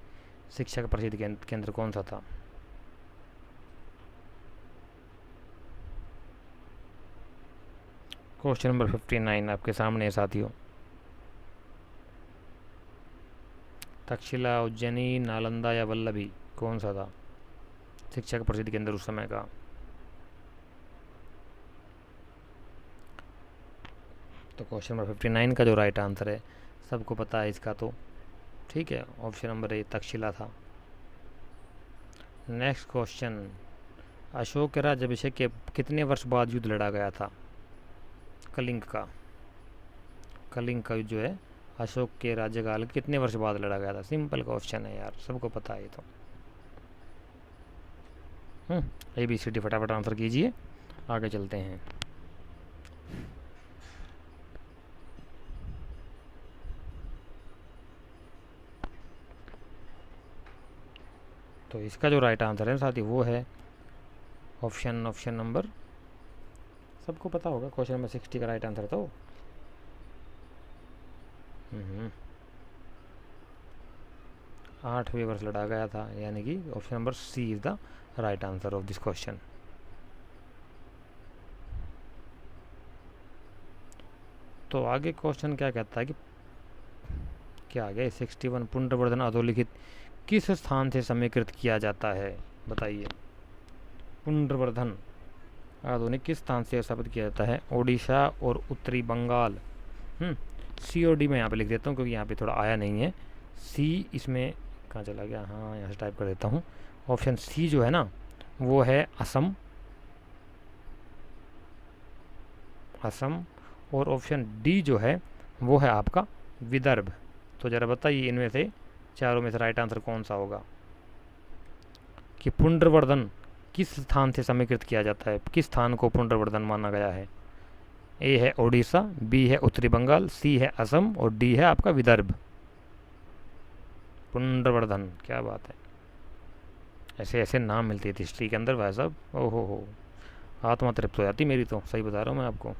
शिक्षा का प्रसिद्ध केंद्र कौन सा था। क्वेश्चन नंबर 59 आपके सामने है साथियों। तक्षशिला, उज्जैनी, नालंदा या वल्लभी, कौन सा था शिक्षा का प्रसिद्ध केंद्र उस समय का। तो क्वेश्चन नंबर 59 का जो राइट आंसर है सबको पता है इसका, तो ठीक है, ऑप्शन नंबर ए तक्षशिला था। नेक्स्ट क्वेश्चन, अशोक के राज्याभिषेक के कितने वर्ष बाद युद्ध लड़ा गया था कलिंग का युद्ध जो है अशोक के राज्यकाल के कितने वर्ष बाद लड़ा गया था। सिंपल क्वेश्चन है यार, सबको पता है ये तो। ABCD फटाफट आंसर कीजिए, आगे चलते हैं। तो इसका जो राइट आंसर है साथी वो है ऑप्शन नंबर, सबको पता होगा क्वेश्चन नंबर 60 का राइट आंसर तो 8वें वर्ष लड़ा गया था, यानी कि option number C is the right answer of this question. तो आगे क्वेश्चन क्या कहता है कि क्या आगे 61 पुनर्वर्धन अधोलिखित किस स्थान से समीकृत किया जाता है, बताइए। पुनर्वर्धन आधुनिक किस स्थान से स्थापित किया जाता है, ओडिशा और उत्तरी बंगाल। COD मैं यहाँ पे लिख देता हूँ क्योंकि यहाँ पे थोड़ा आया नहीं है, सी इसमें कहाँ चला गया, हाँ यहाँ से टाइप कर देता हूँ। ऑप्शन सी जो है ना वो है असम, और ऑप्शन डी जो है वो है आपका विदर्भ। तो ज़रा बताइए इनमें से चारों में से राइट आंसर कौन सा होगा कि पुनर्वर्धन किस स्थान से समीकृत किया जाता है, किस स्थान को पुनर्वर्धन माना गया है। ए है ओडिशा, बी है उत्तरी बंगाल, सी है असम और डी है आपका विदर्भ। पुनर्वर्धन, क्या बात है, ऐसे ऐसे नाम मिलते थे हिस्ट्री के अंदर भाई साहब, ओहो हो, आत्मा तृप्त हो जाती मेरी तो, सही बता रहा हूँ मैं आपको।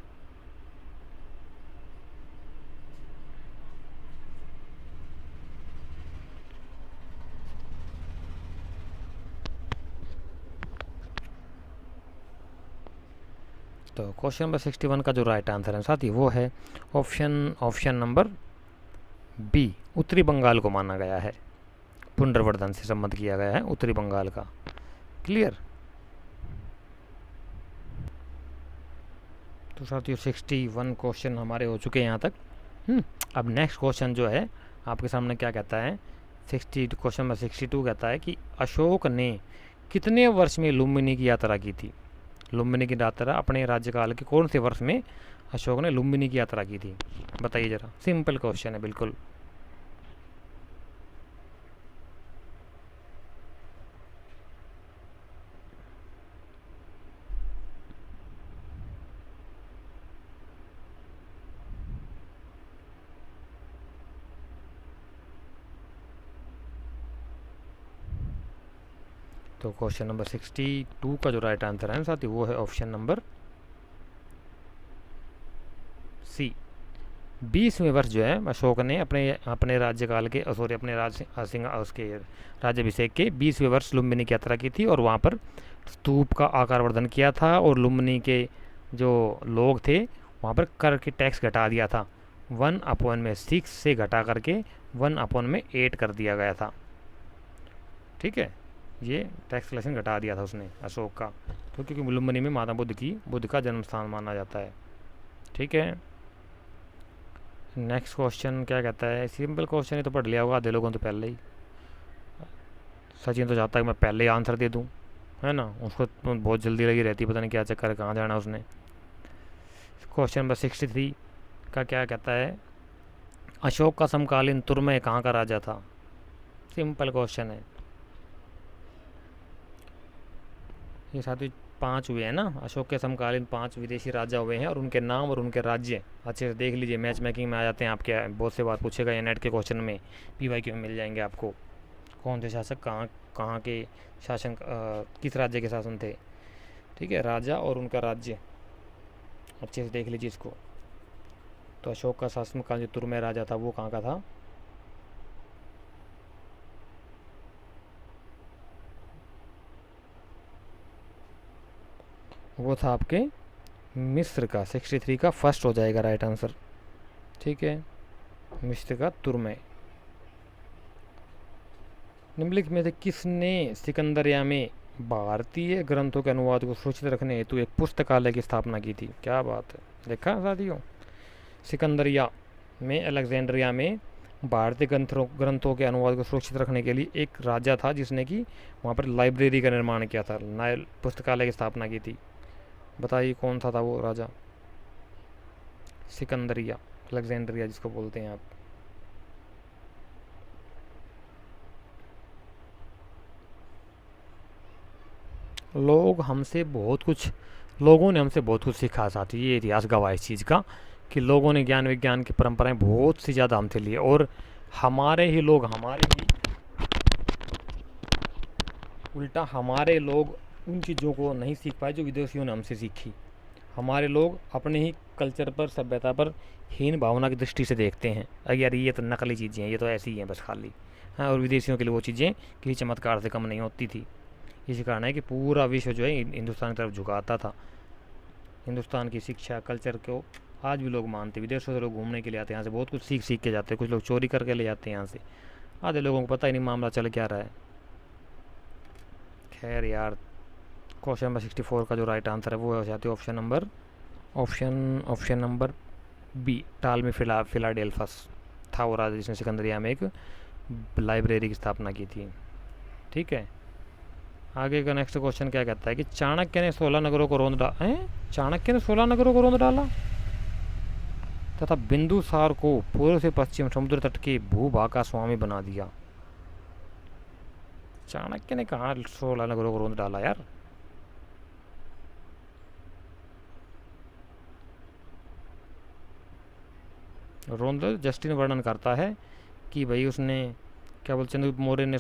तो क्वेश्चन नंबर 61 का जो राइट आंसर है साथी वो है ऑप्शन नंबर बी, उत्तरी बंगाल को माना गया है, पुनर्वर्धन से संबंध किया गया है उत्तरी बंगाल का। क्लियर। तो साथियों 61 क्वेश्चन हमारे हो चुके हैं यहाँ तक। अब नेक्स्ट क्वेश्चन जो है आपके सामने क्या कहता है, क्वेश्चन नंबर 62 कहता है कि अशोक ने कितने वर्ष में लुम्बिनी की यात्रा की थी। लुम्बिनी की यात्रा अपने राज्यकाल के कौन से वर्ष में अशोक ने लुम्बिनी की यात्रा की थी, बताइए जरा। सिंपल क्वेश्चन है बिल्कुल। तो क्वेश्चन नंबर 62 का जो राइट आंसर है साथी वो है ऑप्शन नंबर सी। 20वें वर्ष जो है अशोक ने अपने राज्यकाल के सॉरी अपने उसके राज्याभिषेक के 20वें वर्ष लुम्बिनी की यात्रा की थी और वहाँ पर स्तूप का आकार वर्धन किया था और लुम्बिनी के जो लोग थे वहाँ पर कर के टैक्स घटा दिया था। 1/6 से घटा करके 1/8 कर दिया गया था। ठीक है, ये टैक्स कलेक्शन घटा दिया था उसने अशोक का, तो क्योंकि लुम्बिनी में माता बुद्ध का जन्म स्थान माना जाता है। ठीक है, नेक्स्ट क्वेश्चन क्या कहता है, सिंपल क्वेश्चन ही तो पढ़ लिया होगा आधे लोगों तो पहले ही। सचिन तो चाहता है कि मैं पहले ही आंसर दे दूं, है ना, उसको तो बहुत जल्दी लगी रहती, पता नहीं क्या चक्कर है, कहाँ जाना उसने। क्वेश्चन नंबर 63 का क्या कहता है, अशोक का समकालीन तुर्मे कहाँ का राजा था। सिंपल क्वेश्चन है ये साथी। 5 हुए हैं ना, अशोक के समकालीन 5 विदेशी राजा हुए हैं और उनके नाम और उनके राज्य अच्छे से देख लीजिए, मैच मेकिंग में आ जाते हैं आपके, बहुत से बात पूछेगा या नेट के क्वेश्चन में PYQ में मिल जाएंगे आपको। कौन थे शासक, कहाँ के शासन, किस राज्य के शासन थे। ठीक है, राजा और उनका राज्य अच्छे से देख लीजिए इसको। तो अशोक का शासनकाल जो तुर्मे राजा था वो कहाँ का था, वो था आपके मिस्र का। 63 का फर्स्ट हो जाएगा राइट आंसर। ठीक है, मिस्र का तुर्मे। निम्नलिखित में से किसने सिकंदरिया में भारतीय ग्रंथों के अनुवाद को सुरक्षित रखने हेतु एक पुस्तकालय की स्थापना की थी। क्या बात है, देखा साथियों, सिकंदरिया में अलेक्जेंड्रिया में भारतीय ग्रंथों के अनुवाद को सुरक्षित रखने के लिए एक राजा था जिसने कि वहाँ पर लाइब्रेरी का निर्माण किया था, पुस्तकालय की स्थापना की थी। बताइए कौन सा था वो राजा। सिकंदरिया, अलेक्जेंड्रिया जिसको बोलते हैं आप। लोगों ने हमसे बहुत कुछ सीखा साथी, ये इतिहास गवाह इस चीज़ का कि लोगों ने ज्ञान विज्ञान की परंपराएं बहुत सी ज़्यादा हमसे लिए और हमारे लोग उन चीज़ों को नहीं सीख पाए जो विदेशियों ने हमसे सीखी। हमारे लोग अपने ही कल्चर पर, सभ्यता पर हीन भावना की दृष्टि से देखते हैं, अरे यार ये तो नकली चीज़ें हैं, ये तो ऐसी ही हैं बस खाली, हाँ। और विदेशियों के लिए वो चीज़ें किसी चमत्कार से कम नहीं होती थी। इसी कारण है कि पूरा विश्व जो है हिंदुस्तान की तरफ झुकाता था। हिंदुस्तान की शिक्षा कल्चर को आज भी लोग मानते, विदेशों से लोग घूमने के लिए आते हैं, यहाँ से बहुत कुछ सीख के जाते हैं, कुछ लोग चोरी करके ले जाते हैं यहाँ से, आधे लोगों को पता ही नहीं मामला चल क्या रहा है। खैर यार, क्वेश्चन नंबर 64 का जो राइट आंसर है वो हो जाती है ऑप्शन नंबर बी, टालमी फिलाडेल्फस था वो राजा जिसने सिकंदरिया में एक लाइब्रेरी की स्थापना की थी। ठीक है, आगे का नेक्स्ट क्वेश्चन क्या कहता है कि चाणक्य ने 16 नगरों को रोंद डाला तथा बिंदुसार को पूर्व से पश्चिम समुद्र तट के भूभाग का स्वामी बना दिया। चाणक्य ने कहा 16 नगरों को रोंद डाला यार। रोंद जस्टिन वर्णन करता है कि भाई उसने क्या बोलते, चंद्रगुप्त मौर्य ने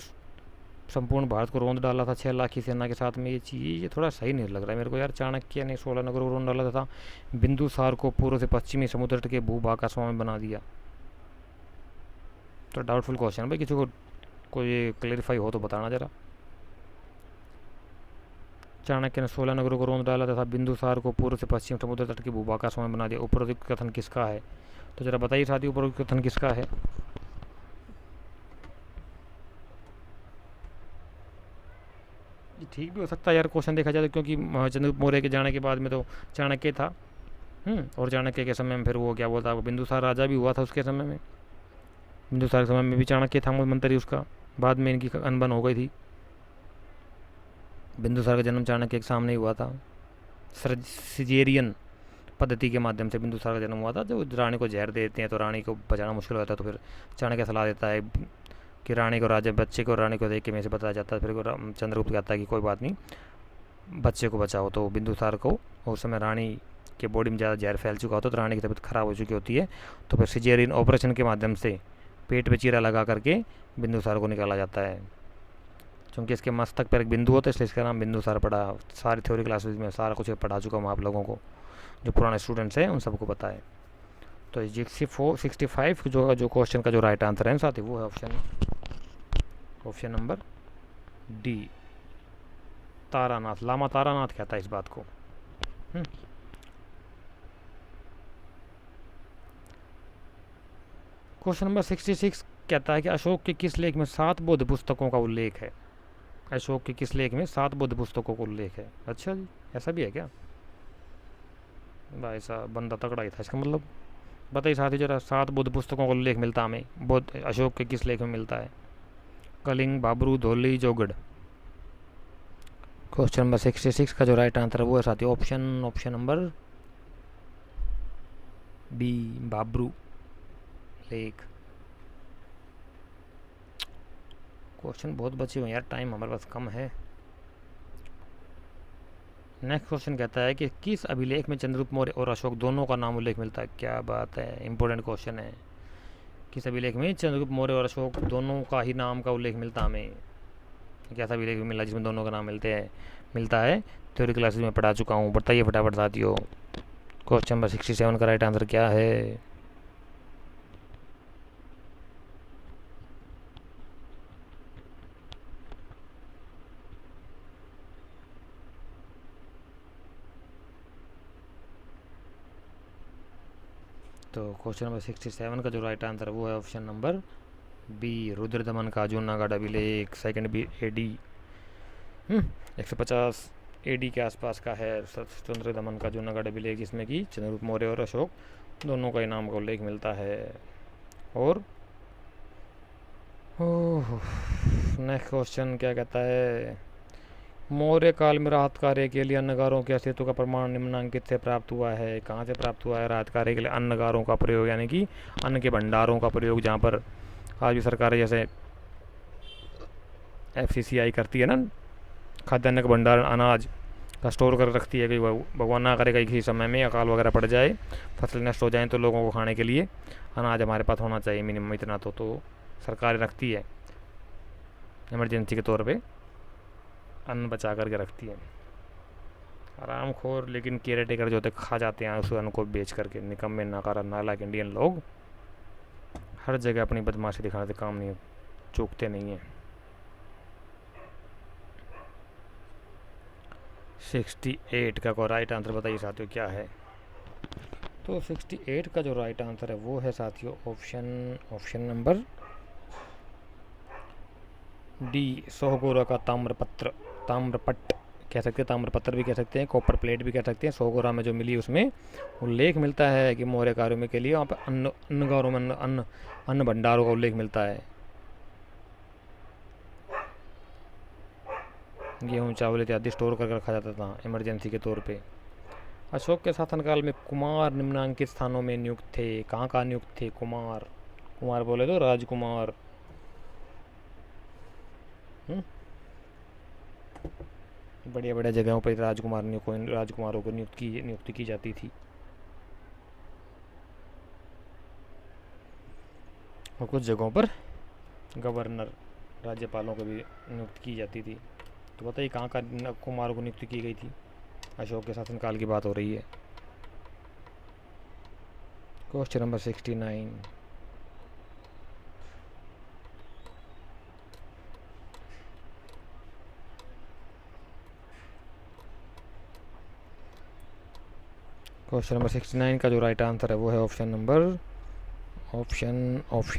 संपूर्ण भारत को रोंद डाला था 6 लाख की सेना के साथ में। ये थोड़ा सही नहीं लग रहा है मेरे को यार। चाणक्य ने 16 नगरों को रोंद डाला था, बिंदुसार को पूर्व से पश्चिमी समुद्र तट के भूभाग का स्वामी बना दिया। तो डाउटफुल क्वेश्चन भाई, किसी को कोई क्लेरिफाई हो तो बताना जरा। चाणक्य ने 16 नगरों को रोंद डाला तथा बिंदुसार को पूर्व से पश्चिम समुद्र तट की भूभाग का समय बना दिया। उपरोक्त कथन किसका है? तो जरा बताइए साथी, उपरोक्त कथन किसका है? ये ठीक भी हो सकता है यार क्वेश्चन देखा जाए तो, क्योंकि चंद्रगुप्त मौर्य के जाने के बाद में तो चाणक्य था। और चाणक्य के समय में फिर वो क्या बोलता है, बिंदुसार राजा भी हुआ था उसके समय में। बिंदुसार के समय में भी चाणक्य था मंत्री उसका, बाद में इनकी अनबन हो गई थी। बिंदुसार का जन्म चाणक्य के सामने ही हुआ था। सिजेरियन पद्धति के माध्यम से बिंदुसार का जन्म हुआ था। जो रानी को जहर देते हैं तो रानी को बचाना मुश्किल होता है, तो फिर चाणक्य सलाह देता है कि रानी को, राजा बच्चे को रानी को देख के मेरे से बताया जाता है। फिर चंद्रगुप्त कहता है कि कोई बात नहीं, बच्चे को बचाओ। तो बिंदुसार को उस समय रानी के बॉडी में ज़्यादा जहर फैल चुका होता है, तो रानी की तबीयत खराब हो चुकी होती है। तो फिर सिजेरियन ऑपरेशन के माध्यम से पेट पे चीरा लगा करके बिंदुसार को निकाला जाता है। क्योंकि इसके मस्तक पर एक बिंदु होता है, इसलिए इसका नाम बिंदुसार पड़ा। सारी थ्योरी क्लासेस में सारा कुछ पढ़ा चुका हूँ आप लोगों को, जो पुराने स्टूडेंट्स हैं उन सबको पता है। तो 65 जो क्वेश्चन का जो राइट आंसर है साथी, वो है option number D, Taranath. Lama Taranath कहता है इस बात को। क्वेश्चन नंबर 66 कहता है कि अशोक के किस लेख में 7 बौद्ध पुस्तकों का उल्लेख है? अशोक के किस लेख में 7 बौद्ध पुस्तकों का उल्लेख है? अच्छा जी, ऐसा भी है क्या? भाई साहब बंदा तगड़ा ही था इसका मतलब। बताइए साथी जरा, 7 बौद्ध पुस्तकों का उल्लेख मिलता हमें बौद्ध अशोक के किस लेख में मिलता है? कलिंग, बाबरू, धौली, जौगढ़। क्वेश्चन नंबर 66 का जो राइट आंसर है वो है साथी ऑप्शन नंबर बी, बाबरू लेख। क्वेश्चन बहुत बचे हुए यार, टाइम हमारे पास कम है। नेक्स्ट क्वेश्चन कहता है कि किस अभिलेख में चंद्रगुप्त मौर्य और अशोक दोनों का नाम उल्लेख मिलता है? क्या बात है, इंपॉर्टेंट क्वेश्चन है। किस अभिलेख में चंद्रगुप्त मौर्य और अशोक दोनों का ही नाम का उल्लेख मिलता हमें? कैसा अभिलेख मिला जिसमें दोनों का नाम मिलता है? थ्योरी क्लासेस में पढ़ा चुका हूँ, बताइए फटाफट साथियों। क्वेश्चन नंबर 67 का राइट आंसर क्या है? तो क्वेश्चन नंबर 67 का जो राइट आंसर वो है ऑप्शन नंबर बी, रुद्रदमन का जूनागढ़ अभिलेख। सेकंड बी एडी 150 एडी के आसपास का है रुद्रदमन का जूनागढ़ अभिलेख, जिसमें कि चंद्रगुप्त मौर्य और अशोक दोनों का ही नाम का उल्लेख मिलता है। और नेक्स्ट क्वेश्चन क्या कहता है? मौर्य काल में राहत कार्य के लिए अन्नगारों के अस्तित्व का प्रमाण निम्नांकित से प्राप्त हुआ है। कहाँ से प्राप्त हुआ है? राहत कार्य के लिए अन्नगारों का प्रयोग, यानी कि अन्न के भंडारों का प्रयोग, जहाँ पर आज भी सरकारें जैसे FCCI करती है ना, खाद्यान्न का भंडारण, अनाज का स्टोर कर रखती है कि भगवान ना करे किसी समय में अकाल वगैरह पड़ जाए, फसल नष्ट हो जाए, तो लोगों को खाने के लिए अनाज हमारे पास होना चाहिए मिनिमम इतना। तो सरकारें रखती है इमरजेंसी के तौर पे, अन्न बचा करके रखती है। आराम खोर लेकिन केयर टेकर जो होते खा जाते हैं उस अन्न को बेच करके। निकम्मे नाकारा नालायक इंडियन लोग हर जगह अपनी बदमाशी दिखाने से काम नहीं चूकते नहीं हैं। 68 का को राइट आंसर बताइए साथियों क्या है? तो 68 का जो राइट आंसर है वो है साथियों ऑप्शन नंबर डी, सोहगोरा का ताम्रपट्ट कह सकते हैं, ताम्रपत्र भी कह सकते हैं, कॉपर प्लेट भी कह सकते हैं। सोहगोरा में जो मिली उसमें उल्लेख मिलता है कि मौर्य कार्यों में के लिए वहाँ पर अन्नगारों में अन्न भंडारों का उल्लेख मिलता है। गेहूँ, चावल इत्यादि स्टोर कर रखा जाता था इमरजेंसी के तौर पे। अशोक के शासनकाल में कुमार निम्नांकित स्थानों में नियुक्त थे। कहाँ नियुक्त थे कुमार बोले तो राजकुमार। बढ़िया बढ़िया जगहों पर राजकुमारों को नियुक्ति की जाती थी। और कुछ जगहों पर गवर्नर, राज्यपालों को भी नियुक्त की जाती थी। तो बताइए कहाँ का कुमारों को नियुक्ति की गई थी? अशोक के शासनकाल की बात हो रही है। Question number 69। क्वेश्चन नंबर 69 का जो राइट आंसर है वो है ऑप्शन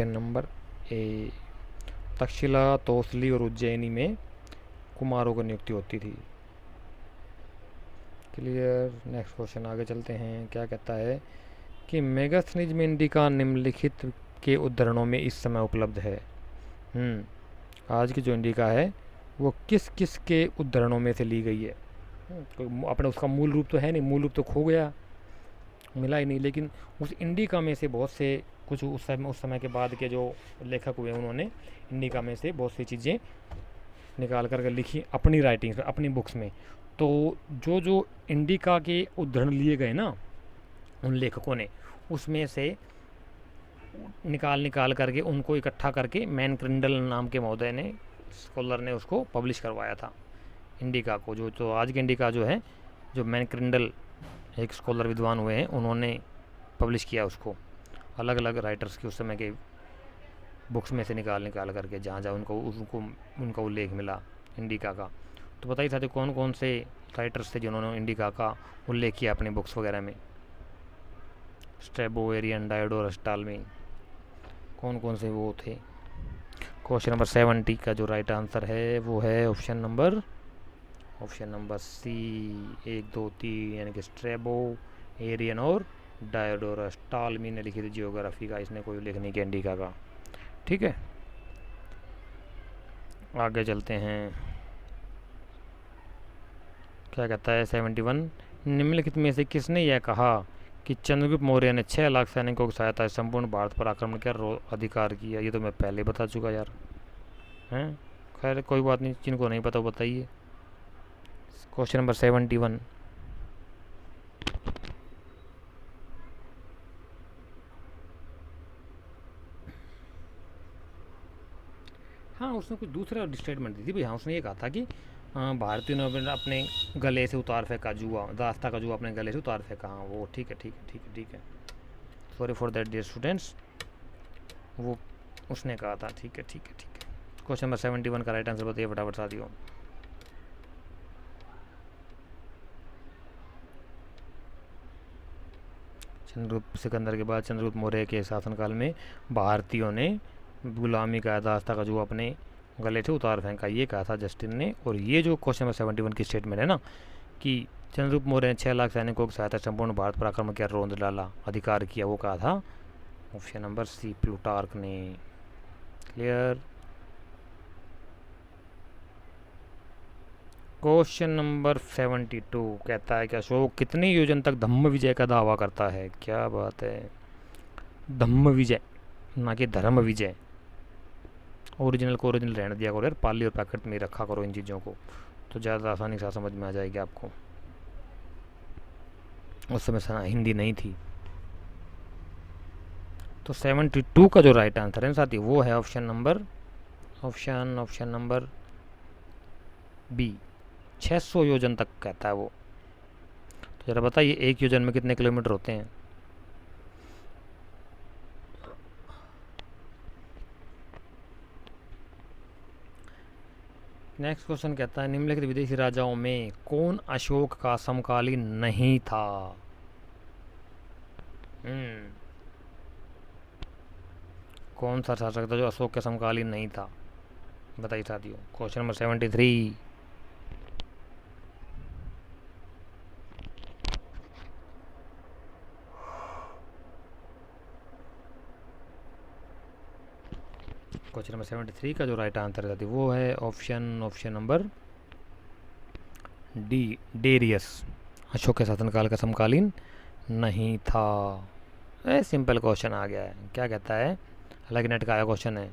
नंबर ए। तक्षशिला, तोसली और उज्जैनी में कुमारों की नियुक्ति होती थी। क्लियर। नेक्स्ट क्वेश्चन आगे चलते हैं। क्या कहता है कि मेगास्थनीज में इंडिका निम्नलिखित के उद्धरणों में इस समय उपलब्ध है। आज की जो इंडिका है वो किस किस के उद्धरणों में से ली गई है। कोई अपने उसका मूल रूप तो है नहीं, मूल रूप तो खो गया, मिला ही नहीं, लेकिन उस इंडिका में से बहुत से कुछ उस समय के बाद के जो लेखक हुए उन्होंने इंडिका में से बहुत सी चीज़ें निकाल कर लिखी अपनी राइटिंग्स में, अपनी बुक्स में। तो जो जो इंडिका के उद्धरण लिए गए ना उन लेखकों ने, उसमें से निकाल करके उनको इकट्ठा करके मैन क्रिंडल नाम के महोदय ने, स्कॉलर ने उसको पब्लिश करवाया था इंडिका को। जो तो आज की इंडिका जो है, जो मैन क्रिंडल एक स्कॉलर विद्वान हुए हैं, उन्होंने पब्लिश किया उसको अलग अलग राइटर्स के उस समय के बुक्स में से निकाल करके, जहाँ जहाँ उनका उल्लेख मिला इंडिका का। तो बताइए साथियों कौन कौन से राइटर्स थे जिन्होंने इंडिका का उल्लेख किया अपनी बुक्स वगैरह में। स्ट्रैबो, एरियन, डायोडोरस, टालमी, कौन कौन से वो थे। क्वेश्चन नंबर 70 का जो राइट आंसर है वो है ऑप्शन नंबर सी, 1 2 3, यानी कि स्ट्रैबो, एरियन और डायोडोरस। टालमी ने लिखी थी जियोग्राफी का, इसने कोई उल्लेख नहीं किया इंडिका का। ठीक है, आगे चलते हैं। क्या कहता है 71, निम्नलिखित में से किसने यह कहा कि चंद्रगुप्त मौर्य ने 6 लाख सैनिकों की सहायता से संपूर्ण भारत पर आक्रमण कर अधिकार किया। ये तो मैं पहले बता चुका यार, हैं। खैर कोई बात नहीं, जिनको नहीं पता बताइए। क्वेश्चन नंबर 71, हाँ उसने कुछ दूसरा स्टेटमेंट दी थी भाई। हाँ उसने ये कहा था कि भारतीयों ने अपने गले से उतार फेंका जुआ, दास्ता का जुआ अपने गले से उतार फेंका। हाँ वो ठीक है। Sorry for that dear students, वो उसने कहा था। ठीक है। क्वेश्चन नंबर 71 का राइट आंसर बताइए फटाफट साथियों। चंद्रगुप्त सिकंदर के बाद चंद्रगुप्त मौर्य के शासनकाल में भारतीयों ने गुलामी का दास्ता का जुआ अपने गले से उतार फेंका, ये कहा था जस्टिन ने। और ये जो क्वेश्चन नंबर 71 की स्टेटमेंट है ना कि चंद्रगुप्त मौर्य ने 6 लाख सैनिकों की सहायता संपूर्ण भारत पर आक्रमण किया, रोंद डाला, अधिकार किया, वो कहा था ऑप्शन नंबर सी, प्लूटार्क ने। क्लियर। क्वेश्चन नंबर 72 कहता है कि अशोक कितने योजन तक धम्म विजय का दावा करता है। क्या बात है, धम्म विजय ना कि धर्म विजय। ओरिजिनल को ओरिजिनल रहने दिया करो यार, पाली और प्राकृत में रखा करो इन चीज़ों को, तो ज़्यादा आसानी से समझ में आ जाएगी आपको। उस समय हिंदी नहीं थी। तो 72 का जो राइट आंसर है साथी वो है ऑप्शन नंबर बी, 600 योजन तक कहता है वो। तो ज़रा बताइए एक योजन में कितने किलोमीटर होते हैं। नेक्स्ट क्वेश्चन कहता है निम्नलिखित विदेशी राजाओं में कौन अशोक का समकालीन नहीं था। कौन सा शासक था जो अशोक के समकालीन नहीं था, बताइए साथियों। क्वेश्चन नंबर 73, क्वेश्चन नंबर 73 का जो राइट आंसर है वो है option number D, Darius. Ashok के शासनकाल का समकालीन नहीं था। सिंपल क्वेश्चन आ गया है। क्या कहता है, हालांकि नेट का आया क्वेश्चन है,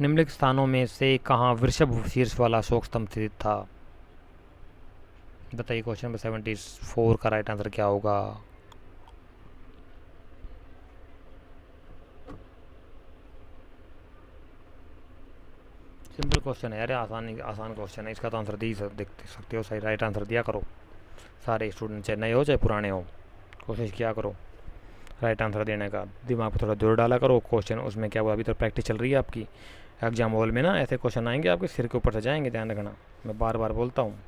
निम्नलिखित स्थानों में से कहाँ वृषभ शीर्ष वाला अशोक स्तंभ स्थित था। बताइए क्वेश्चन नंबर 74 का राइट आंसर क्या होगा। सिंपल क्वेश्चन है यार, आसान क्वेश्चन है, इसका तो आंसर देख सकते हो। सही राइट आंसर दिया करो सारे स्टूडेंट, चाहे नए हो चाहे पुराने हो, कोशिश किया करो राइट आंसर देने का, दिमाग पर थोड़ा जोर डाला करो। क्वेश्चन उसमें क्या हुआ, अभी तो प्रैक्टिस चल रही है आपकी। एग्जाम हॉल में ना ऐसे क्वेश्चन आएंगे आपके सिर के ऊपर से जाएंगे, ध्यान रखना, मैं बार बार बोलता हूँ।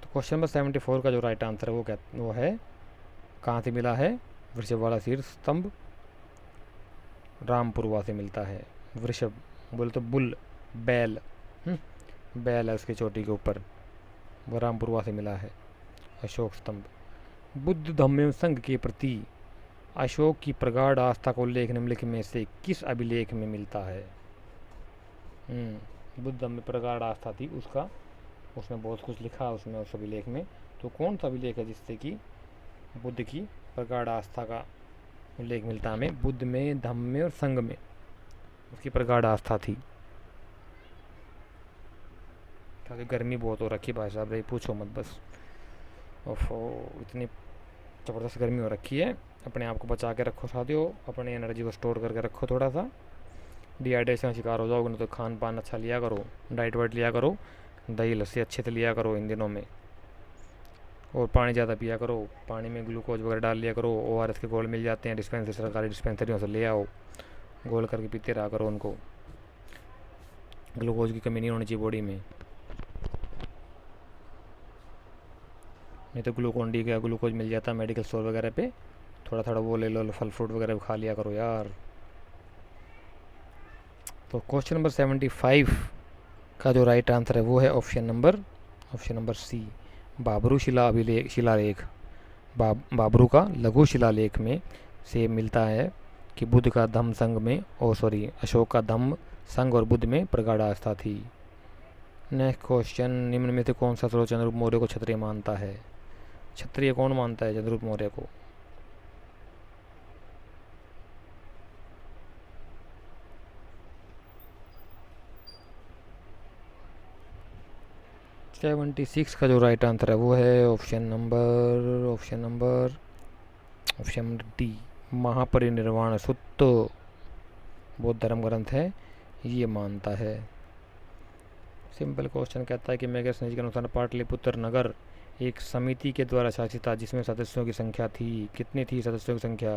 तो क्वेश्चन नंबर 74 का जो राइट आंसर है वो है कहाँ से मिला है? वृषभ वाला शीर्ष स्तंभ रामपुरवा से मिलता है। वृषभ बोले तो बुल, बैल, बैल है उसकी चोटी के ऊपर, वो रामपुरवा से मिला है अशोक स्तंभ। बुद्ध धम्म एवं संघ के प्रति अशोक की प्रगाढ़ आस्था का उल्लेख निम्नलिखित में से किस अभिलेख में मिलता है? बुद्ध धम्म में प्रगाढ़ आस्था थी उसका, उसमें बहुत कुछ लिखा है उसमें, उस अभिलेख में। तो कौन सा अभिलेख है जिससे कि बुद्ध की प्रगाढ़ आस्था का उल्लेख मिलता है हमें? बुद्ध में, धम्म में और संघ में उसकी प्रगाढ़ आस्था थी। क्योंकि गर्मी बहुत हो रखी भाई साहब, रही पूछो मत बस। ओफो, इतनी ज़बरदस्त गर्मी हो रखी है। अपने आप को बचा के रखो साथियों, अपनी एनर्जी को स्टोर करके रखो थोड़ा सा। डिहाइड्रेशन का शिकार हो जाओगे ना, तो खान पान अच्छा लिया करो, डाइट वाइट लिया करो, दही लस्सी अच्छे से लिया करो इन दिनों में, और पानी ज़्यादा पिया करो। पानी में ग्लूकोज वगैरह डाल लिया करो, ORS के घोल मिल जाते हैं डिस्पेंसरी, सरकारी डिस्पेंसरियों से ले आओ, घोल करके पीते रहा करो उनको। ग्लूकोज की कमी नहीं होनी चाहिए बॉडी में, नहीं तो ग्लूकोन डी का ग्लूकोज मिल जाता है मेडिकल स्टोर वगैरह पे, थोड़ा थोड़ा वो ले लो, फल फ्रूट वगैरह खा लिया करो यार। तो क्वेश्चन नंबर 75 का जो राइट आंसर है वो है ऑप्शन नंबर सी, बाबरू शिलालेख। बाबरू का लघु शिलालेख में से मिलता है कि बुद्ध का धम्म संघ में, अशोक का धम्म संघ और बुद्ध में प्रगाढ़ आस्था थी। नेक्स्ट क्वेश्चन, निम्न में से कौन सा स्रोत चंद्रगुप्त मौर्य को क्षत्रिय मानता है? क्षत्रिय कौन मानता है चंद्रगुप्त मौर्य को? सेवेंटी 76 का जो राइट आंसर है वो है ऑप्शन नंबर डी, महापरिनिर्वाण सूत्र बौद्ध धर्म ग्रंथ है, ये मानता है। सिंपल क्वेश्चन कहता है कि मैगसेसे के अनुसार पाटलिपुत्र नगर एक समिति के द्वारा शासित था जिसमें सदस्यों की संख्या थी, कितनी थी सदस्यों की संख्या?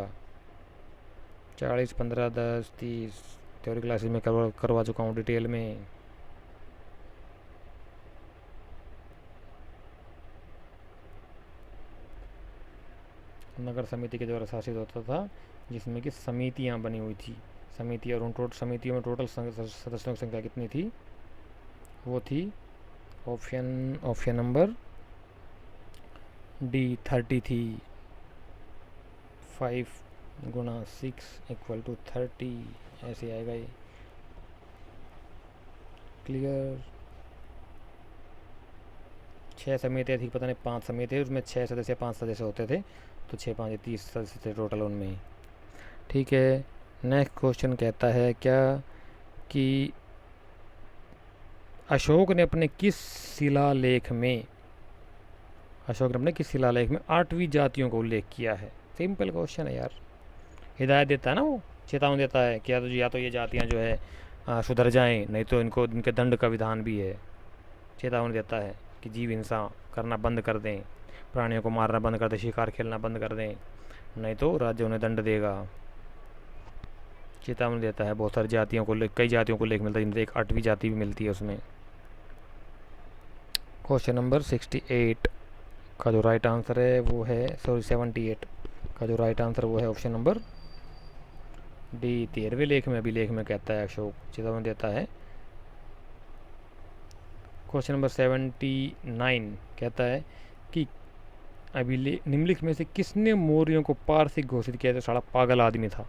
40, 15, 10, 30। थ्योरी क्लासेस में करवा चुका हूँ डिटेल में। नगर समिति के द्वारा शासित होता था जिसमें कि समितियाँ बनी हुई थी, समिति, और उन समितियों में टोटल सदस्यों की संख्या कितनी थी? वो थी ऑप्शन नंबर डी 30 थी। 5 × 6 = 30 ऐसे आएगा ये। क्लियर? 6 समितियाँ थी, पता नहीं 5 समितियाँ, उसमें 6 सदस्य 5 सदस्य होते थे, तो 6 5 30 सदस्य थे टोटल उनमें। ठीक है, नेक्स्ट क्वेश्चन कहता है क्या कि अशोक ने अपने किस शिलालेख में 8वीं जातियों का उल्लेख किया है? सिंपल क्वेश्चन है यार, हिदायत देता है ना वो, चेतावनी देता है कि या तो ये जातियाँ जो है सुधर जाएं, नहीं तो इनके दंड का विधान भी है। चेतावनी देता है कि जीव हिंसा करना बंद कर दें, प्राणियों को मारना बंद कर दें, शिकार खेलना बंद कर दें, नहीं तो राज्य उन्हें दंड देगा। चेतावनी देता है। बहुत सारी जातियों को, कई जातियों को उल्लेख मिलता है जिनमें एक 8वीं जाति भी मिलती है उसमें। क्वेश्चन नंबर 68 का जो राइट आंसर है वो है 78 का जो राइट आंसर वो है ऑप्शन नंबर डी, 13वें लेख में अभिलेख में कहता है अशोक, चेतावनी देता है। क्वेश्चन नंबर 79 कहता है कि अभिलेख निम्नलिखित में से किसने मौर्यों को पारसी घोषित किया? तो साला पागल आदमी था,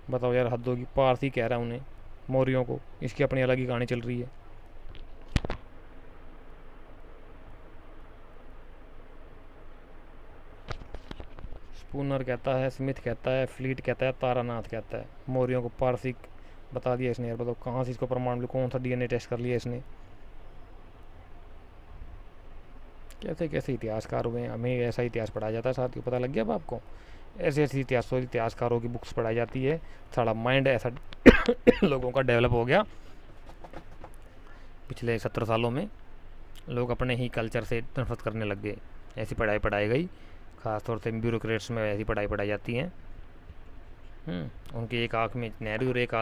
बताओ यार, हद होगी, पारसी कह रहा हूँ उन्हें, मौर्यों को। इसकी अपनी अलग ही कहानी चल रही है। स्पूनर कहता है, स्मिथ कहता है, फ्लीट कहता है, तारानाथ कहता है, मौर्यों को पारसी बता दिया इसने। यार बताओ कहाँ से इसको प्रमाण मिले, कौन सा DNA टेस्ट कर लिया इसने? कैसे कैसे इतिहासकार हुए हैं, हमें ऐसा इतिहास पढ़ाया जाता है साथियों, पता लग गया अब आपको? ऐसे ऐसे इतिहासकारों की बुक्स पढ़ाई जाती है, सारा माइंड ऐसा लोगों का डेवलप हो गया पिछले 17 सालों में। लोग अपने ही कल्चर से नफरत करने लग गए, ऐसी पढ़ाई गई, ख़ासतौर से ब्यूरोक्रेट्स में ऐसी पढ़ाई जाती हैं। उनकी एक आँख में नेहरू और एक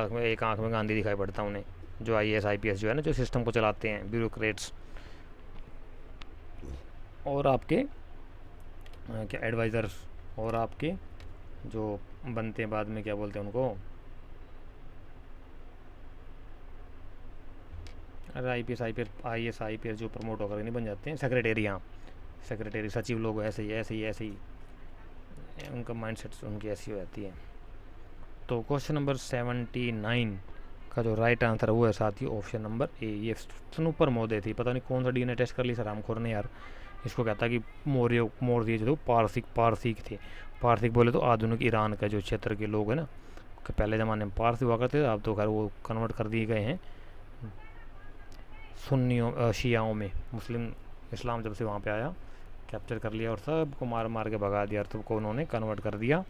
आँख में गांधी दिखाई पड़ता उन्हें, जो IAS IPS जो है ना, जो सिस्टम को चलाते हैं, ब्यूरोक्रेट्स। और आपके क्या एडवाइज़र्स, और आपके जो बनते हैं बाद में, क्या बोलते हैं उनको, अरे आई पी एस जो प्रमोट होकर नहीं बन जाते हैं, सेक्रेटरी, हाँ सेक्रेटरी सचिव लोग ऐसे ही उनका माइंडसेट उनकी ऐसी हो जाती है। तो क्वेश्चन नंबर 79 का जो राइट आंसर है वो है साथी ऑप्शन नंबर ए। ये स्नूपर महोदय थी, पता नहीं कौन सा डीएनए टेस्ट कर ली सर रामखोर ने यार। इसको कहता कि मौर्य जो पारसिक थे। पारसिक बोले तो आधुनिक ईरान का जो क्षेत्र के लोग हैं ना, पहले ज़माने में पारसी हुआ करते थे, अब तो खैर वो कन्वर्ट कर दिए गए हैं सुन्नियों शियाओं में। मुस्लिम इस्लाम जब से वहाँ पे आया, कैप्चर कर लिया और सबको मार मार के भगा दिया, सबको उन्होंने कन्वर्ट कर दिया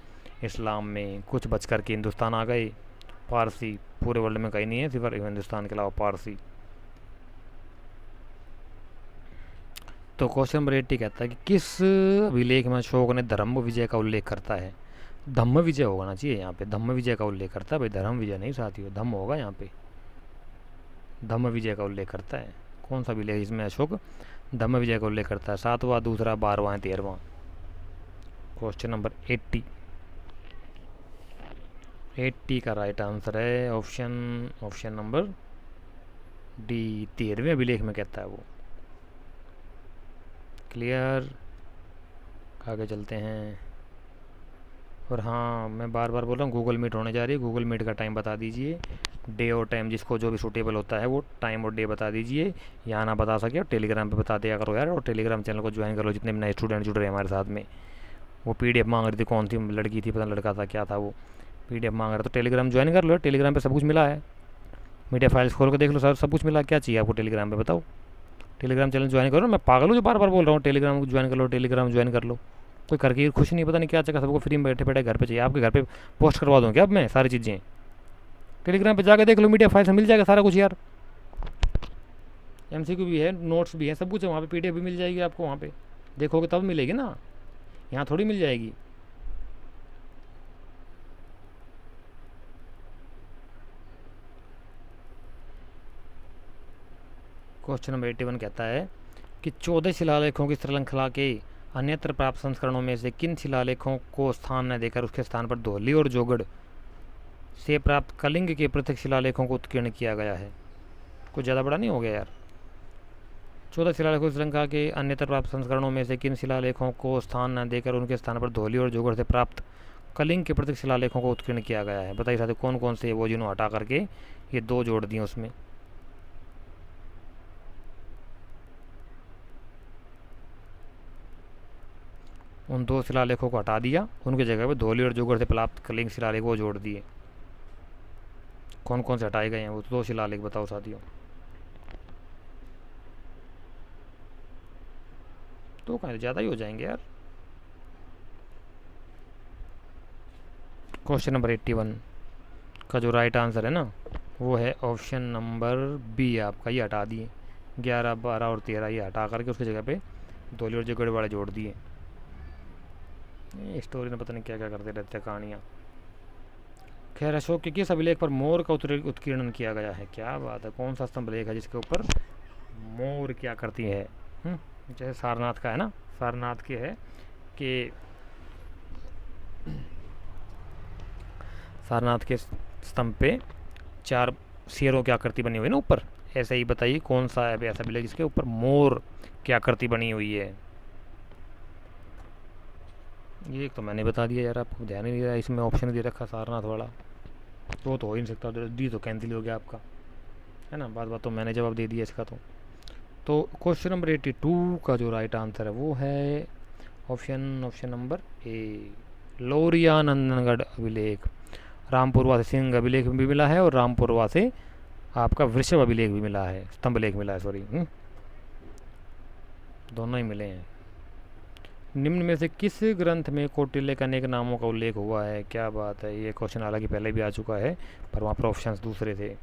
इस्लाम में। कुछ बच कर के हिंदुस्तान आ गए। पारसी पूरे वर्ल्ड में कहीं नहीं है, सिर्फ हिंदुस्तान के अलावा पारसी। तो क्वेश्चन नंबर 80 कहता है कि किस अभिलेख में अशोक ने धर्म विजय का उल्लेख करता है। धम्म विजय होना चाहिए यहाँ पे, धम्म विजय का उल्लेख करता है भाई, धर्म विजय नहीं साथियों, धम्म होगा यहाँ पे। धम्म विजय का उल्लेख करता है। कौन सा अभिलेख इसमें अशोक धम्म विजय का उल्लेख करता है? 7वां, दूसरा, 12वां, 13वां? क्वेश्चन नंबर 80 का राइट आंसर है ऑप्शन नंबर डी, 13वें अभिलेख में कहता है वो। क्लियर? आगे चलते हैं। और हाँ, मैं बार बार बोल रहा हूँ, गूगल मीट होने जा रही है, गूगल मीट का टाइम बता दीजिए, डे और टाइम, जिसको जो भी सूटेबल होता है वो टाइम और डे बता दीजिए। यहाँ ना बता सके और टेलीग्राम पे बता दिया करो यार, और टेलीग्राम चैनल को ज्वाइन कर लो जितने भी नए स्टूडेंट जुड़ रहे हैं हमारे साथ में। वो पीडीएफ मांग रही थी, कौन थी लड़की थी, पता लड़का था, क्या था वो, पीडीएफ मांग रहा, तो टेलीग्राम ज्वाइन कर लो, टेलीग्राम पे सब कुछ मिला है। मीडिया फाइल्स खोल कर देख लो सर, सब कुछ मिला। क्या चाहिए आपको टेलीग्राम पे बताओ? टेलीग्राम चैनल ज्वाइन करो। मैं पागल हूँ जो बार बार बोल रहा हूँ टेलीग्राम को ज्वाइन कर लो, टेलीग्राम ज्वाइन कर लो। कोई करके खुश नहीं, पता नहीं क्या चाहिए सबको, फ्री में बैठे बैठे घर पे चाहिए। आपके घर पे पोस्ट करवा दूँ क्या अब मैं सारी चीज़ें? टेलीग्राम पे जाकर देख लो, मीडिया फाइल्स में मिल जाएगा सारा कुछ यार। एमसीक्यू भी है, नोट्स भी है, सब कुछ है वहाँ पे, पीडीएफ भी मिल जाएगी आपको वहाँ पे। देखोगे तब मिलेगी ना, यहाँ थोड़ी मिल जाएगी। क्वेश्चन नंबर 81 कहता है कि 14 शिलालेखों की श्रृंखला के अन्यत्र प्राप्त संस्करणों में से किन शिलालेखों को स्थान न देकर उसके स्थान पर धौली और जोगड़ से प्राप्त कलिंग के पृथक शिलालेखों को उत्कीर्ण किया गया है? कुछ ज़्यादा बड़ा नहीं हो गया यार? 14 शिलालेखों की श्रृंखला के अन्यत्र प्राप्त संस्करणों में से किन शिलालेखों को स्थान न देकर उनके स्थान पर धौली और जोगड़ से प्राप्त कलिंग के पृथक शिलालेखों को उत्कीर्ण किया गया है? बताइए साथियों कौन कौन से वो, जिन्होंने हटा करके ये दो जोड़ दिए उसमें। उन दो शिलालेखों को हटा दिया, उनकी जगह पे धौली और जोगड़ से प्राप्त कलिंग शिलालेख वो जोड़ दिए। कौन कौन से हटाए गए हैं वो दो शिलालेख बताओ साथियों? तो कहीं ज़्यादा ही हो जाएंगे यार। क्वेश्चन नंबर 81 का जो राइट आंसर है ना वो है ऑप्शन नंबर बी आपका, ये हटा दिए 11, 12 और 13, ये हटा करके उसकी जगह पे धौली और जोगड़ वाले जोड़ दिए। स्टोरी में पता नहीं क्या क्या करते रहते हैं कहानियाँ। खैर, अशोक के किस अभिलेख पर मोर का उत्कीर्णन किया गया है? क्या बात है, कौन सा स्तंभ लेख है जिसके ऊपर मोर क्या करती है? जैसे सारनाथ का है ना, सारनाथ के है कि सारनाथ के स्तंभ पे 4 शेरों की आकृति बनी हुई है ना ऊपर, ऐसे ही बताइए कौन सा है ऐसा अभिलेख जिसके ऊपर मोर की आकृति बनी हुई है? ये एक तो मैंने बता दिया यार, आपको ध्यान ही नहीं रहा, इसमें ऑप्शन दे रखा सारनाथ वाला, वो तो हो ही नहीं सकता, डी तो कैंसिल हो गया आपका, है ना। बात बात तो मैंने जवाब दे दिया इसका। तो क्वेश्चन नंबर 82 का जो राइट आंसर है वो है ऑप्शन नंबर ए, लौरिया नंदनगढ़ अभिलेख। रामपुरवा से सिंह अभिलेख भी मिला है और रामपुरवा से आपका वृषभ अभिलेख भी मिला है, स्तंभ लेख मिला है, सॉरी, दोनों ही मिले हैं। निम्न में से किस ग्रंथ में कौटिल्य के अनेक नामों का उल्लेख हुआ है? क्या बात है, ये क्वेश्चन हालांकि पहले भी आ चुका है पर वहाँ पर ऑप्शन दूसरे थे।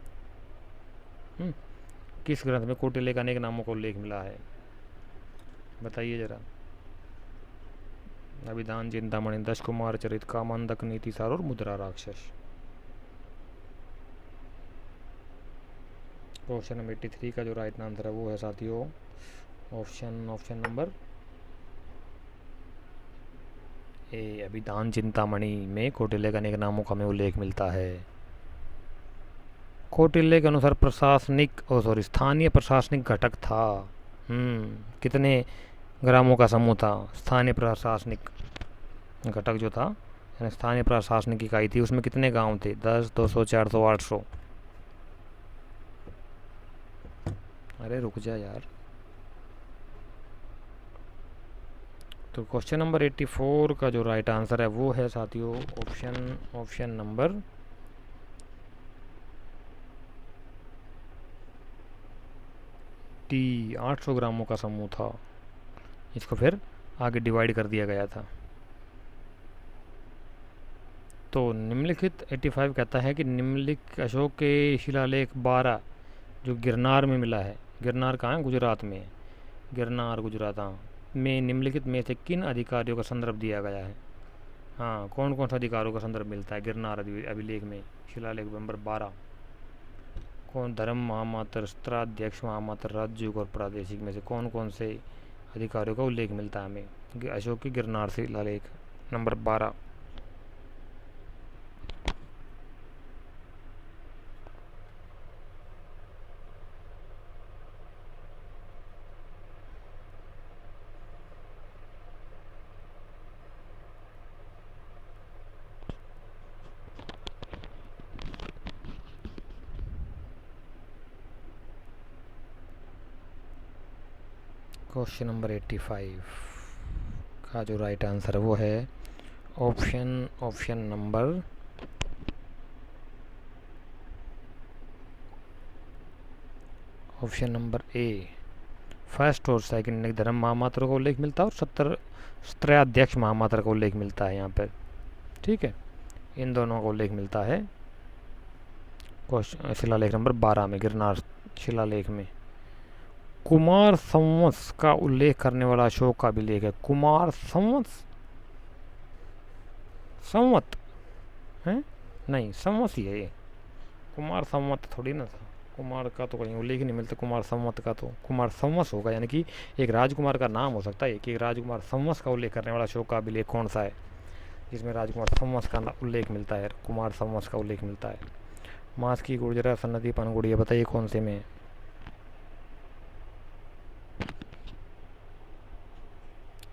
किस ग्रंथ में कौटिल्य के अनेक नामों का उल्लेख मिला है? बताइए जरा। अभिधान, चिंतामणि, 10 कुमार चरित, कामांधक, नीति सार और मुद्रा राक्षस। क्वेश्चन नंबर 83 का जो राइट आंसर है वो है साथियों ऑप्शन नंबर ए अभिधान चिंतामणि में कौटिल्य के अनेक नामों का हमें उल्लेख मिलता है। कौटिल्य के अनुसार स्थानीय प्रशासनिक घटक था। कितने ग्रामों का समूह था? स्थानीय प्रशासनिक घटक जो था, स्थानीय प्रशासनिक इकाई थी, उसमें कितने गांव थे? 10, 200, 400, 800? अरे रुक जा यार। तो क्वेश्चन नंबर 84 का जो राइट आंसर है वो है साथियों ऑप्शन नंबर डी। 800 ग्रामों का समूह था। इसको फिर आगे डिवाइड कर दिया गया था। तो निम्नलिखित 85 कहता है कि निम्नलिखित अशोक के शिलालेख 12 जो गिरनार में मिला है, गिरनार कहाँ है? गुजरात में। गिरनार गुजरात, हाँ, में निम्नलिखित में से किन अधिकारियों का संदर्भ दिया गया है? हाँ, कौन कौन सा अधिकारियों का संदर्भ मिलता है गिरनार अभिलेख में? शिलालेख नंबर 12। कौन? धर्म महामात्र, स्त्राध्यक्ष महामात्र, राजयुग और प्रादेशिक में से कौन कौन से अधिकारियों का उल्लेख मिलता है हमें अशोक के गिरनार शिलालेख नंबर 12? क्वेश्चन नंबर 85 का जो राइट आंसर है वो है ऑप्शन नंबर ए। फर्स्ट और सेकंड धर्म महामात्र का उल्लेख मिलता है और त्रयाध्यक्ष महामात्र का उल्लेख मिलता है यहाँ पर। ठीक है, इन दोनों का उल्लेख मिलता है शिलालेख नंबर 12 में, गिरनार शिलालेख में। कुमार संवत्स का उल्लेख करने वाला अशोक का अभिलेख है। कुमार संवत है? नहीं, संवत्स ही है ये। कुमार संवत थोड़ी ना था। कुमार का तो कहीं उल्लेख नहीं मिलता। कुमार संवत का तो कुमार संवत्स होगा, यानी कि एक राजकुमार का नाम हो सकता है कि एक राजकुमार संवत्स का उल्लेख करने वाला अशोक का अभिलेख कौन सा है जिसमें राजकुमार संवत्स का उल्लेख मिलता है, कुमार संवत्स का उल्लेख मिलता है? मास की गुर्जरा, सन्नति, पनगुड़िया, बताइए कौन से में?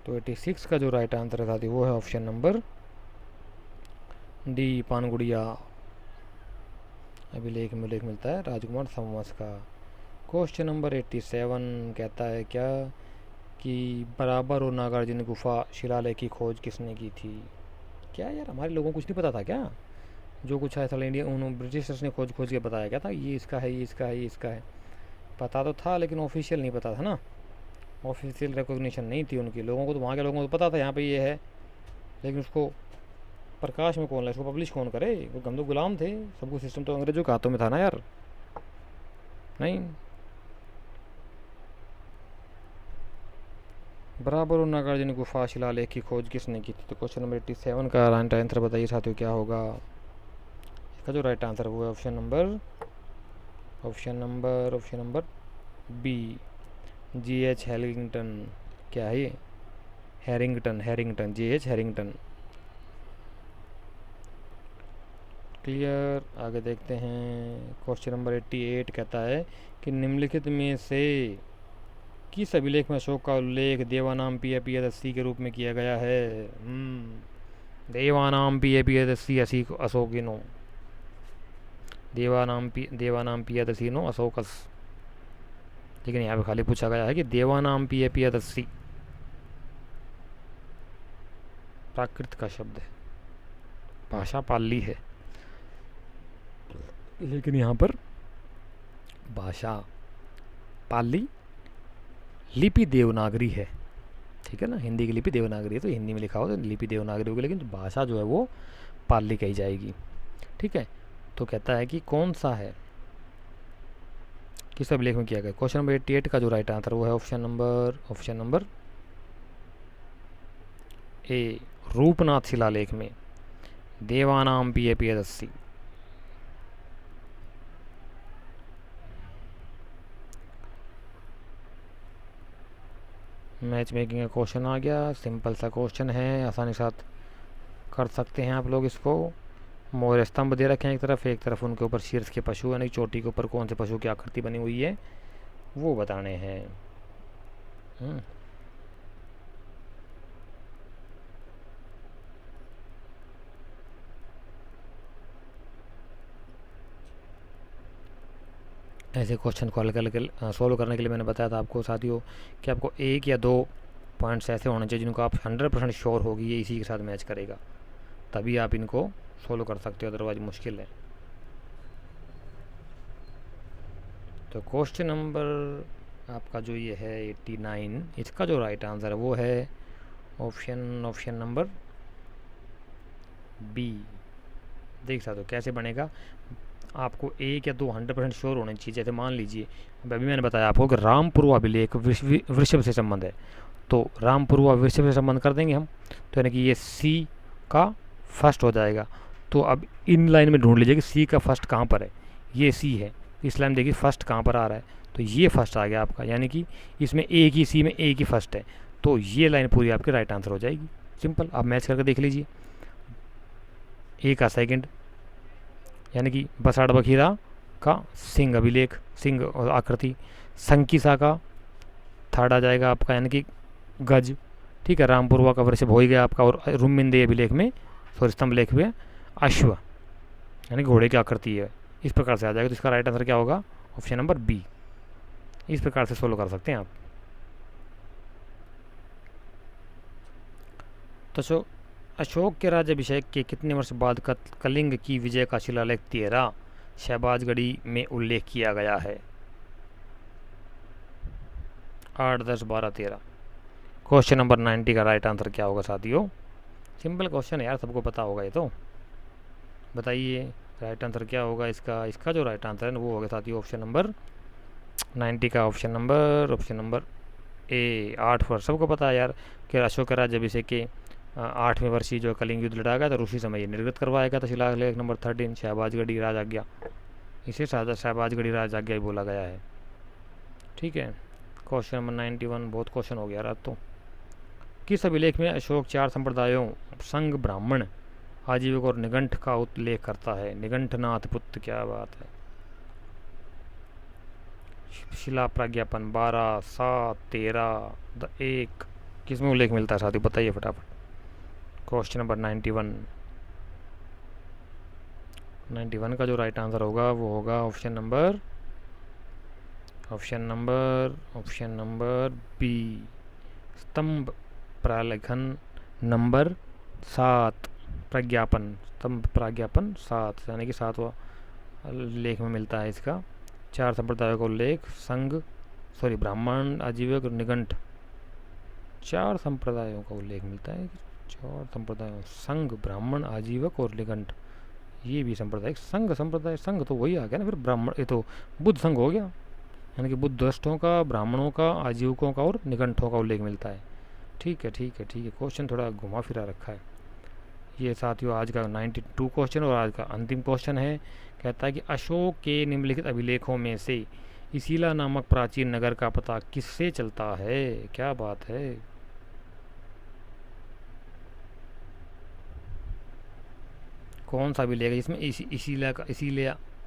तो 86 का जो राइट आंसर है साथी वो है ऑप्शन नंबर डी, पानगुड़िया अभिलेख में उल्लेख मिलता है राजकुमार संवत्स का। क्वेश्चन नंबर 87 कहता है क्या कि बराबर और नागार्जुन गुफा शिलालेख की खोज किसने की थी? क्या यार, हमारे लोगों को कुछ नहीं पता था क्या? जो कुछ है साला इंडिया उन्होंने ब्रिटिशर्स ने खोज के बताया क्या था? ये इसका है, ये इसका है, ये इसका है। पता तो था लेकिन ऑफिशियल नहीं पता था ना, ऑफिशियल रिकॉग्निशन नहीं थी उनकी। लोगों को तो, वहाँ के लोगों को तो पता था यहाँ पे ये है, लेकिन उसको प्रकाश में कौन लाए, उसको पब्लिश कौन करे? हम तो गुलाम थे, सब कुछ सिस्टम तो अंग्रेजों के हाथों में था ना यार। नहीं, बराबर और नागार्जुन गुफा शिलालेख की खोज किसने की थी? तो क्वेश्चन नंबर 87 का राइट आंसर बताइए साथियों क्या होगा? इसका जो राइट आंसर वो है option number B, G.H. Harrington. क्या है ये? Harrington, G.H. हैरिंगटन। क्लियर? आगे देखते हैं। क्वेश्चन नंबर 88 कहता है कि निम्नलिखित में से किस अभिलेख में अशोक का उल्लेख देवानाम पियदस्सी के रूप में किया गया है? देवानाम पियदस्सी अशोकिनो, देवानाम पियदसीनो अशोकस। लेकिन यहाँ पे खाली पूछा गया है कि देवानाम पियदस्सी प्राकृत का शब्द है, भाषा पाली है, लेकिन यहाँ पर भाषा पाली, लिपि देवनागरी है। ठीक है ना, हिंदी की लिपि देवनागरी है, तो हिंदी में लिखा हो तो लिपि देवनागरी होगी, लेकिन भाषा जो है वो पाली कही जाएगी। ठीक है, तो कहता है कि कौन सा है, किस अभिलेख में किया गया? क्वेश्चन नंबर 88 का जो राइट आंसर वो है ऑप्शन नंबर ए, रूपनाथ शिलालेख में, देवानाम पियदस्सी। मैच मेकिंग का क्वेश्चन आ गया, सिंपल सा क्वेश्चन है, आसानी के साथ कर सकते हैं आप लोग इसको। मोर स्तंभ दे रखे हैं एक तरफ उनके ऊपर शीर्ष के पशु यानी चोटी के ऊपर कौन से पशु की आकृति बनी हुई है वो बताने हैं। ऐसे क्वेश्चन को हल सॉल्व करने के लिए मैंने बताया था आपको साथियों कि आपको एक या दो पॉइंट्स ऐसे होने चाहिए जिनको आप 100% श्योर होगी ये इसी के साथ मैच करेगा, तभी आप इनको सॉल्व कर सकते हो, अदरवाइज मुश्किल है। तो क्वेश्चन नंबर आपका जो ये है 89, इसका जो राइट आंसर है वो है ऑप्शन नंबर बी। देख सकते हो कैसे बनेगा, आपको एक या दो 100% श्योर होने चाहिए। जैसे मान लीजिए अभी मैंने बताया आपको कि रामपूर्वा अभिलेख वृषभ से संबंध है, तो रामपूर्वा वृषभ से संबंध कर देंगे हम, तो यानी कि ये सी का फर्स्ट हो जाएगा। तो अब इन लाइन में ढूंढ लीजिए कि सी का फर्स्ट कहाँ पर है, ये सी है, इस लाइन देखिए फर्स्ट कहाँ पर आ रहा है, तो ये फर्स्ट आ गया आपका, यानी कि इसमें एक ही सी में एक ही फर्स्ट है, तो ये लाइन पूरी आपकी राइट आंसर हो जाएगी। सिंपल, आप मैच करके देख लीजिए। ए का सेकंड यानी कि बसाड़ बखीरा का सिंह अभिलेख, सिंह और आकृति। संकिसा का थर्ड आ जाएगा आपका यानी कि गज, ठीक है। रामपुरवा का वृषभ हो ही गया आपका, और रुमिंदे अभिलेख में स्तंभ लेख में अश्व यानी घोड़े की आकृति है। इस प्रकार से आ जाएगा, तो इसका राइट आंसर क्या होगा, ऑप्शन नंबर बी। इस प्रकार से सोल्व कर सकते हैं आप। तो अशोक के राज्याभिषेक के कितने वर्ष बाद कलिंग की विजय का शिलालेख 13 शहबाजगढ़ी में उल्लेख किया गया है? 8, 10, 12, 13। क्वेश्चन नंबर 90 का राइट आंसर क्या होगा साथियों? सिंपल क्वेश्चन है यार, सबको पता होगा ये तो। बताइए राइट आंसर क्या होगा इसका? इसका जो राइट आंसर है वो होगा साथियों ऑप्शन नंबर 90 का ऑप्शन नंबर ए 8 वर्ष। सबको पता है यार कि अशोक के राज्याभिषेक के 8वें वर्षीय जो कलिंग युद्ध लड़ा गया था, उसी समय ये निर्गत करवाया गया था शिलालेख नंबर 13 शहबाजगढ़ी राजाज्ञा। इसे शहबाजगढ़ी राजाज्ञा ही बोला गया है, ठीक है। क्वेश्चन नंबर 91, बहुत क्वेश्चन हो गया रात तो। किस अभिलेख में अशोक 4 संप्रदायों संघ, ब्राह्मण, आजीविक और निगंठ का उल्लेख करता है? निगंठनाथ पुत्र, क्या बात है। शिला प्रज्ञापन 12, 7, 13, 1 किस में उल्लेख मिलता है साथियों? बताइए फटाफट। क्वेश्चन नंबर 91 का जो राइट आंसर होगा वो होगा ऑप्शन नंबर बी, स्तंभ प्रलेखन नंबर 7, प्रज्ञापन, स्तंभ प्रज्ञापन 7 यानी कि 7वां लेख में मिलता है इसका। 4 संप्रदायों का उल्लेख, संघ, ब्राह्मण, आजीविक और निगंठ, 4 संप्रदायों का उल्लेख मिलता है। 4 संप्रदायों, संघ, ब्राह्मण, आजीवक और निगंठ, ये भी संप्रदाय। संघ तो वही आ गया ना फिर, ब्राह्मण ये तो बुद्ध संघ हो गया, यानी कि बुद्धिस्टों का, ब्राह्मणों का, आजीवकों का और निगंठों का उल्लेख मिलता है। ठीक है। क्वेश्चन थोड़ा घुमा फिरा रखा है ये साथियों। आज का 92 क्वेश्चन और आज का अंतिम क्वेश्चन है, कहता है कि अशोक के निम्नलिखित अभिलेखों में से इसीला नामक प्राचीन नगर का पता किससे चलता है? क्या बात है। कौन सा अभिलेख है जिसमें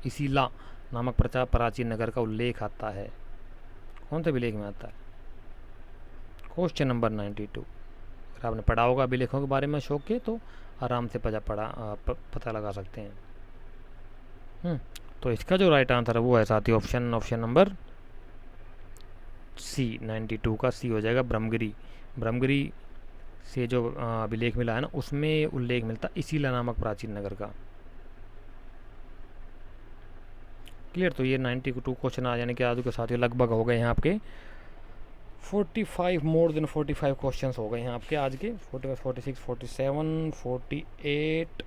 इसीला नामक प्राचीन नगर का उल्लेख आता है? कौन से अभिलेख में आता है? Question number 92। अगर आपने पढ़ा होगा अभिलेखों के बारे में अशोक के, तो आराम से पता लगा सकते हैं। तो इसका जो राइट आंसर है वो है साथी ऑप्शन नंबर सी, 92 का सी हो जाएगा। ब्रह्मगिरी से जो अभिलेख मिला है ना, उसमें उल्लेख मिलता इसीला नामक प्राचीन नगर का। क्लियर? तो ये 92 क्वेश्चन आ जाने के आज के साथियों लगभग हो गए हैं आपके 45, मोर देन 45 क्वेश्चन हो गए हैं आपके आज के। 45, 46, 47, 48,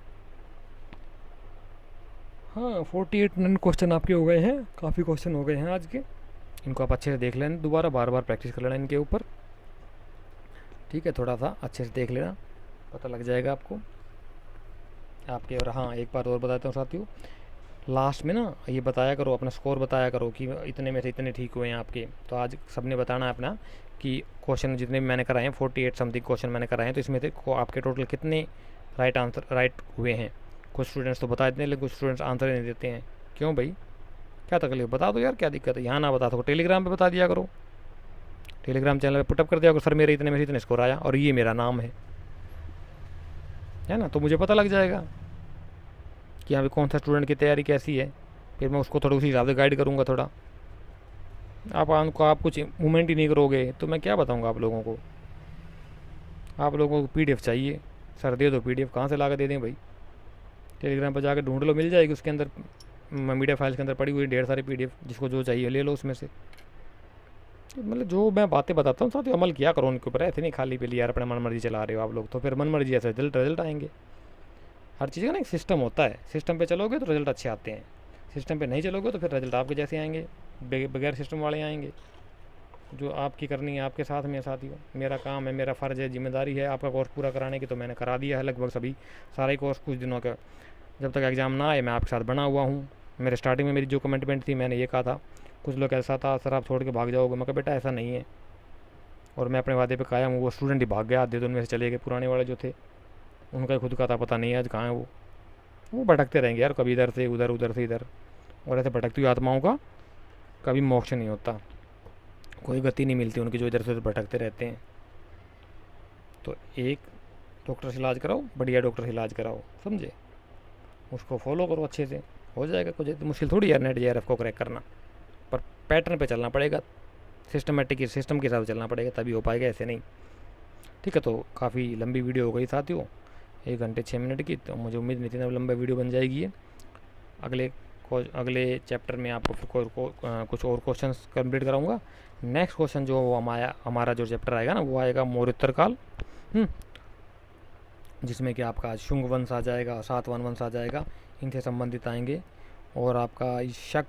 हाँ 48 क्वेश्चन आपके हो गए हैं। काफ़ी क्वेश्चन हो गए हैं आज के। इनको आप अच्छे से देख लेना, दोबारा बार प्रैक्टिस कर लेना इनके ऊपर, ठीक है। थोड़ा सा अच्छे से देख लेना, पता लग जाएगा आपको आपके। और हाँ, एक बात और बताता हूँ साथियों, लास्ट में ना ये बताया करो, अपना स्कोर बताया करो कि इतने में से इतने ठीक हुए हैं आपके। तो आज सबने बताना है अपना कि क्वेश्चन जितने भी मैंने कराए हैं, 48 समथिंग क्वेश्चन मैंने कराए हैं, तो इसमें से आपके टोटल कितने राइट आंसर राइट हुए हैं। कुछ स्टूडेंट्स तो बता देते हैं, लेकिन कुछ स्टूडेंट्स आंसर ही नहीं देते हैं। क्यों भाई, क्या तकलीफ, बता दो यार, क्या दिक्कत है। यहाँ ना बता सको टेलीग्राम पे बता दिया करो, टेलीग्राम चैनल पे पुटअप कर दिया करो, सर मेरे इतने में से इतने स्कोर आया और ये मेरा नाम है ना, तो मुझे पता लग जाएगा कि यहाँ पे कौन सा स्टूडेंट की तैयारी कैसी है। फिर मैं उसको थोड़ा उसी हिसाब से गाइड करूँगा थोड़ा। आप कुछ मूवमेंट ही नहीं करोगे तो मैं क्या बताऊँगा आप लोगों को। आप लोगों को PDF चाहिए, सर दे दो PDF, कहाँ से ला कर दे दें भाई। टेलीग्राम पर जाकर ढूंढ लो, मिल जाएगी, उसके अंदर मीडिया फाइल्स के अंदर पड़ी हुई ढेर सारी PDF, जिसको जो चाहिए ले लो उसमें से। मतलब जो मैं बातें बताता हूँ साथ अमल किया करो उनके ऊपर, ऐसे नहीं खाली पे लिया यार अपने मन मर्जी चला रहे हो आप लोग, तो फिर मन मर्जी ऐसे रिजल्ट आएंगे। हर चीज़ का ना एक सिस्टम होता है, सिस्टम पे चलोगे तो रिजल्ट अच्छे आते हैं, सिस्टम पे नहीं चलोगे तो फिर रिजल्ट आपके जैसे आएंगे, बगैर सिस्टम वाले आएंगे। जो आपकी करनी है आपके साथ में साथियों, मेरा काम है, मेरा फ़र्ज़ है, जिम्मेदारी है आपका कोर्स पूरा कराने की, तो मैंने करा दिया है लगभग सभी सारा ही कोर्स कुछ दिनों का। जब तक एग्ज़ाम ना आए मैं आपके साथ बना हुआ हूँ। मेरे स्टार्टिंग में मेरी जो कमिटमेंट थी मैंने ये कहा था, कुछ लोग ऐसा था सर आप छोड़ के भाग जाओगे, मैं कहा बेटा ऐसा नहीं है, और मैं अपने वादे पे कायम हूँ। वो स्टूडेंट ही भाग गया, आधे तो उनमें से चले गए, पुराने वाले जो थे उनका खुद का था, पता नहीं आज कहाँ है वो भटकते रहेंगे यार, कभी इधर से उधर, उधर से इधर, और ऐसे भटकती हुई आत्माओं का कभी मोक्ष नहीं होता, कोई गति नहीं मिलती उनकी, जो इधर से उधर भटकते रहते हैं। तो एक डॉक्टर से इलाज कराओ, बढ़िया डॉक्टर से इलाज कराओ, समझे, उसको फॉलो करो अच्छे से, हो जाएगा। कुछ मुश्किल थोड़ी यार नेट JRF को क्रैक करना, पर पैटर्न पे चलना पड़ेगा, सिस्टमेटिक सिस्टम के हिसाब से चलना पड़ेगा, तभी हो पाएगा, ऐसे नहीं। ठीक है, तो काफ़ी लंबी वीडियो हो गई साथियों, 1 घंटे 6 मिनट की, तो मुझे उम्मीद नहीं थी ना लंबा वीडियो बन जाएगी ये। अगले चैप्टर में आपको फिर कुछ और क्वेश्चंस कंप्लीट कराऊंगा। नेक्स्ट क्वेश्चन जो वो हमारा जो चैप्टर आएगा ना वो आएगा मौर्योत्तर काल, जिसमें कि आपका शुंग वंश आ जाएगा, सातवाहन वंश आ जाएगा, इनसे संबंधित आएंगे, और आपका शक,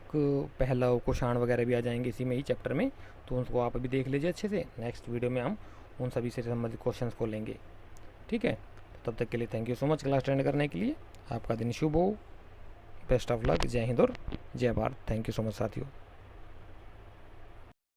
पहलव, कुषाण वगैरह भी आ जाएंगे इसी में ही चैप्टर में, तो उनको आप अभी देख लीजिए अच्छे से। नेक्स्ट वीडियो में हम उन सभी से संबंधित क्वेश्चंस को लेंगे। ठीक है, तो तब तक के लिए thank you so much class attend करने के लिए। आपका दिन शुभ हो, बेस्ट ऑफ लक, जय हिंद और जय Bharat. Thank you so much साथियों।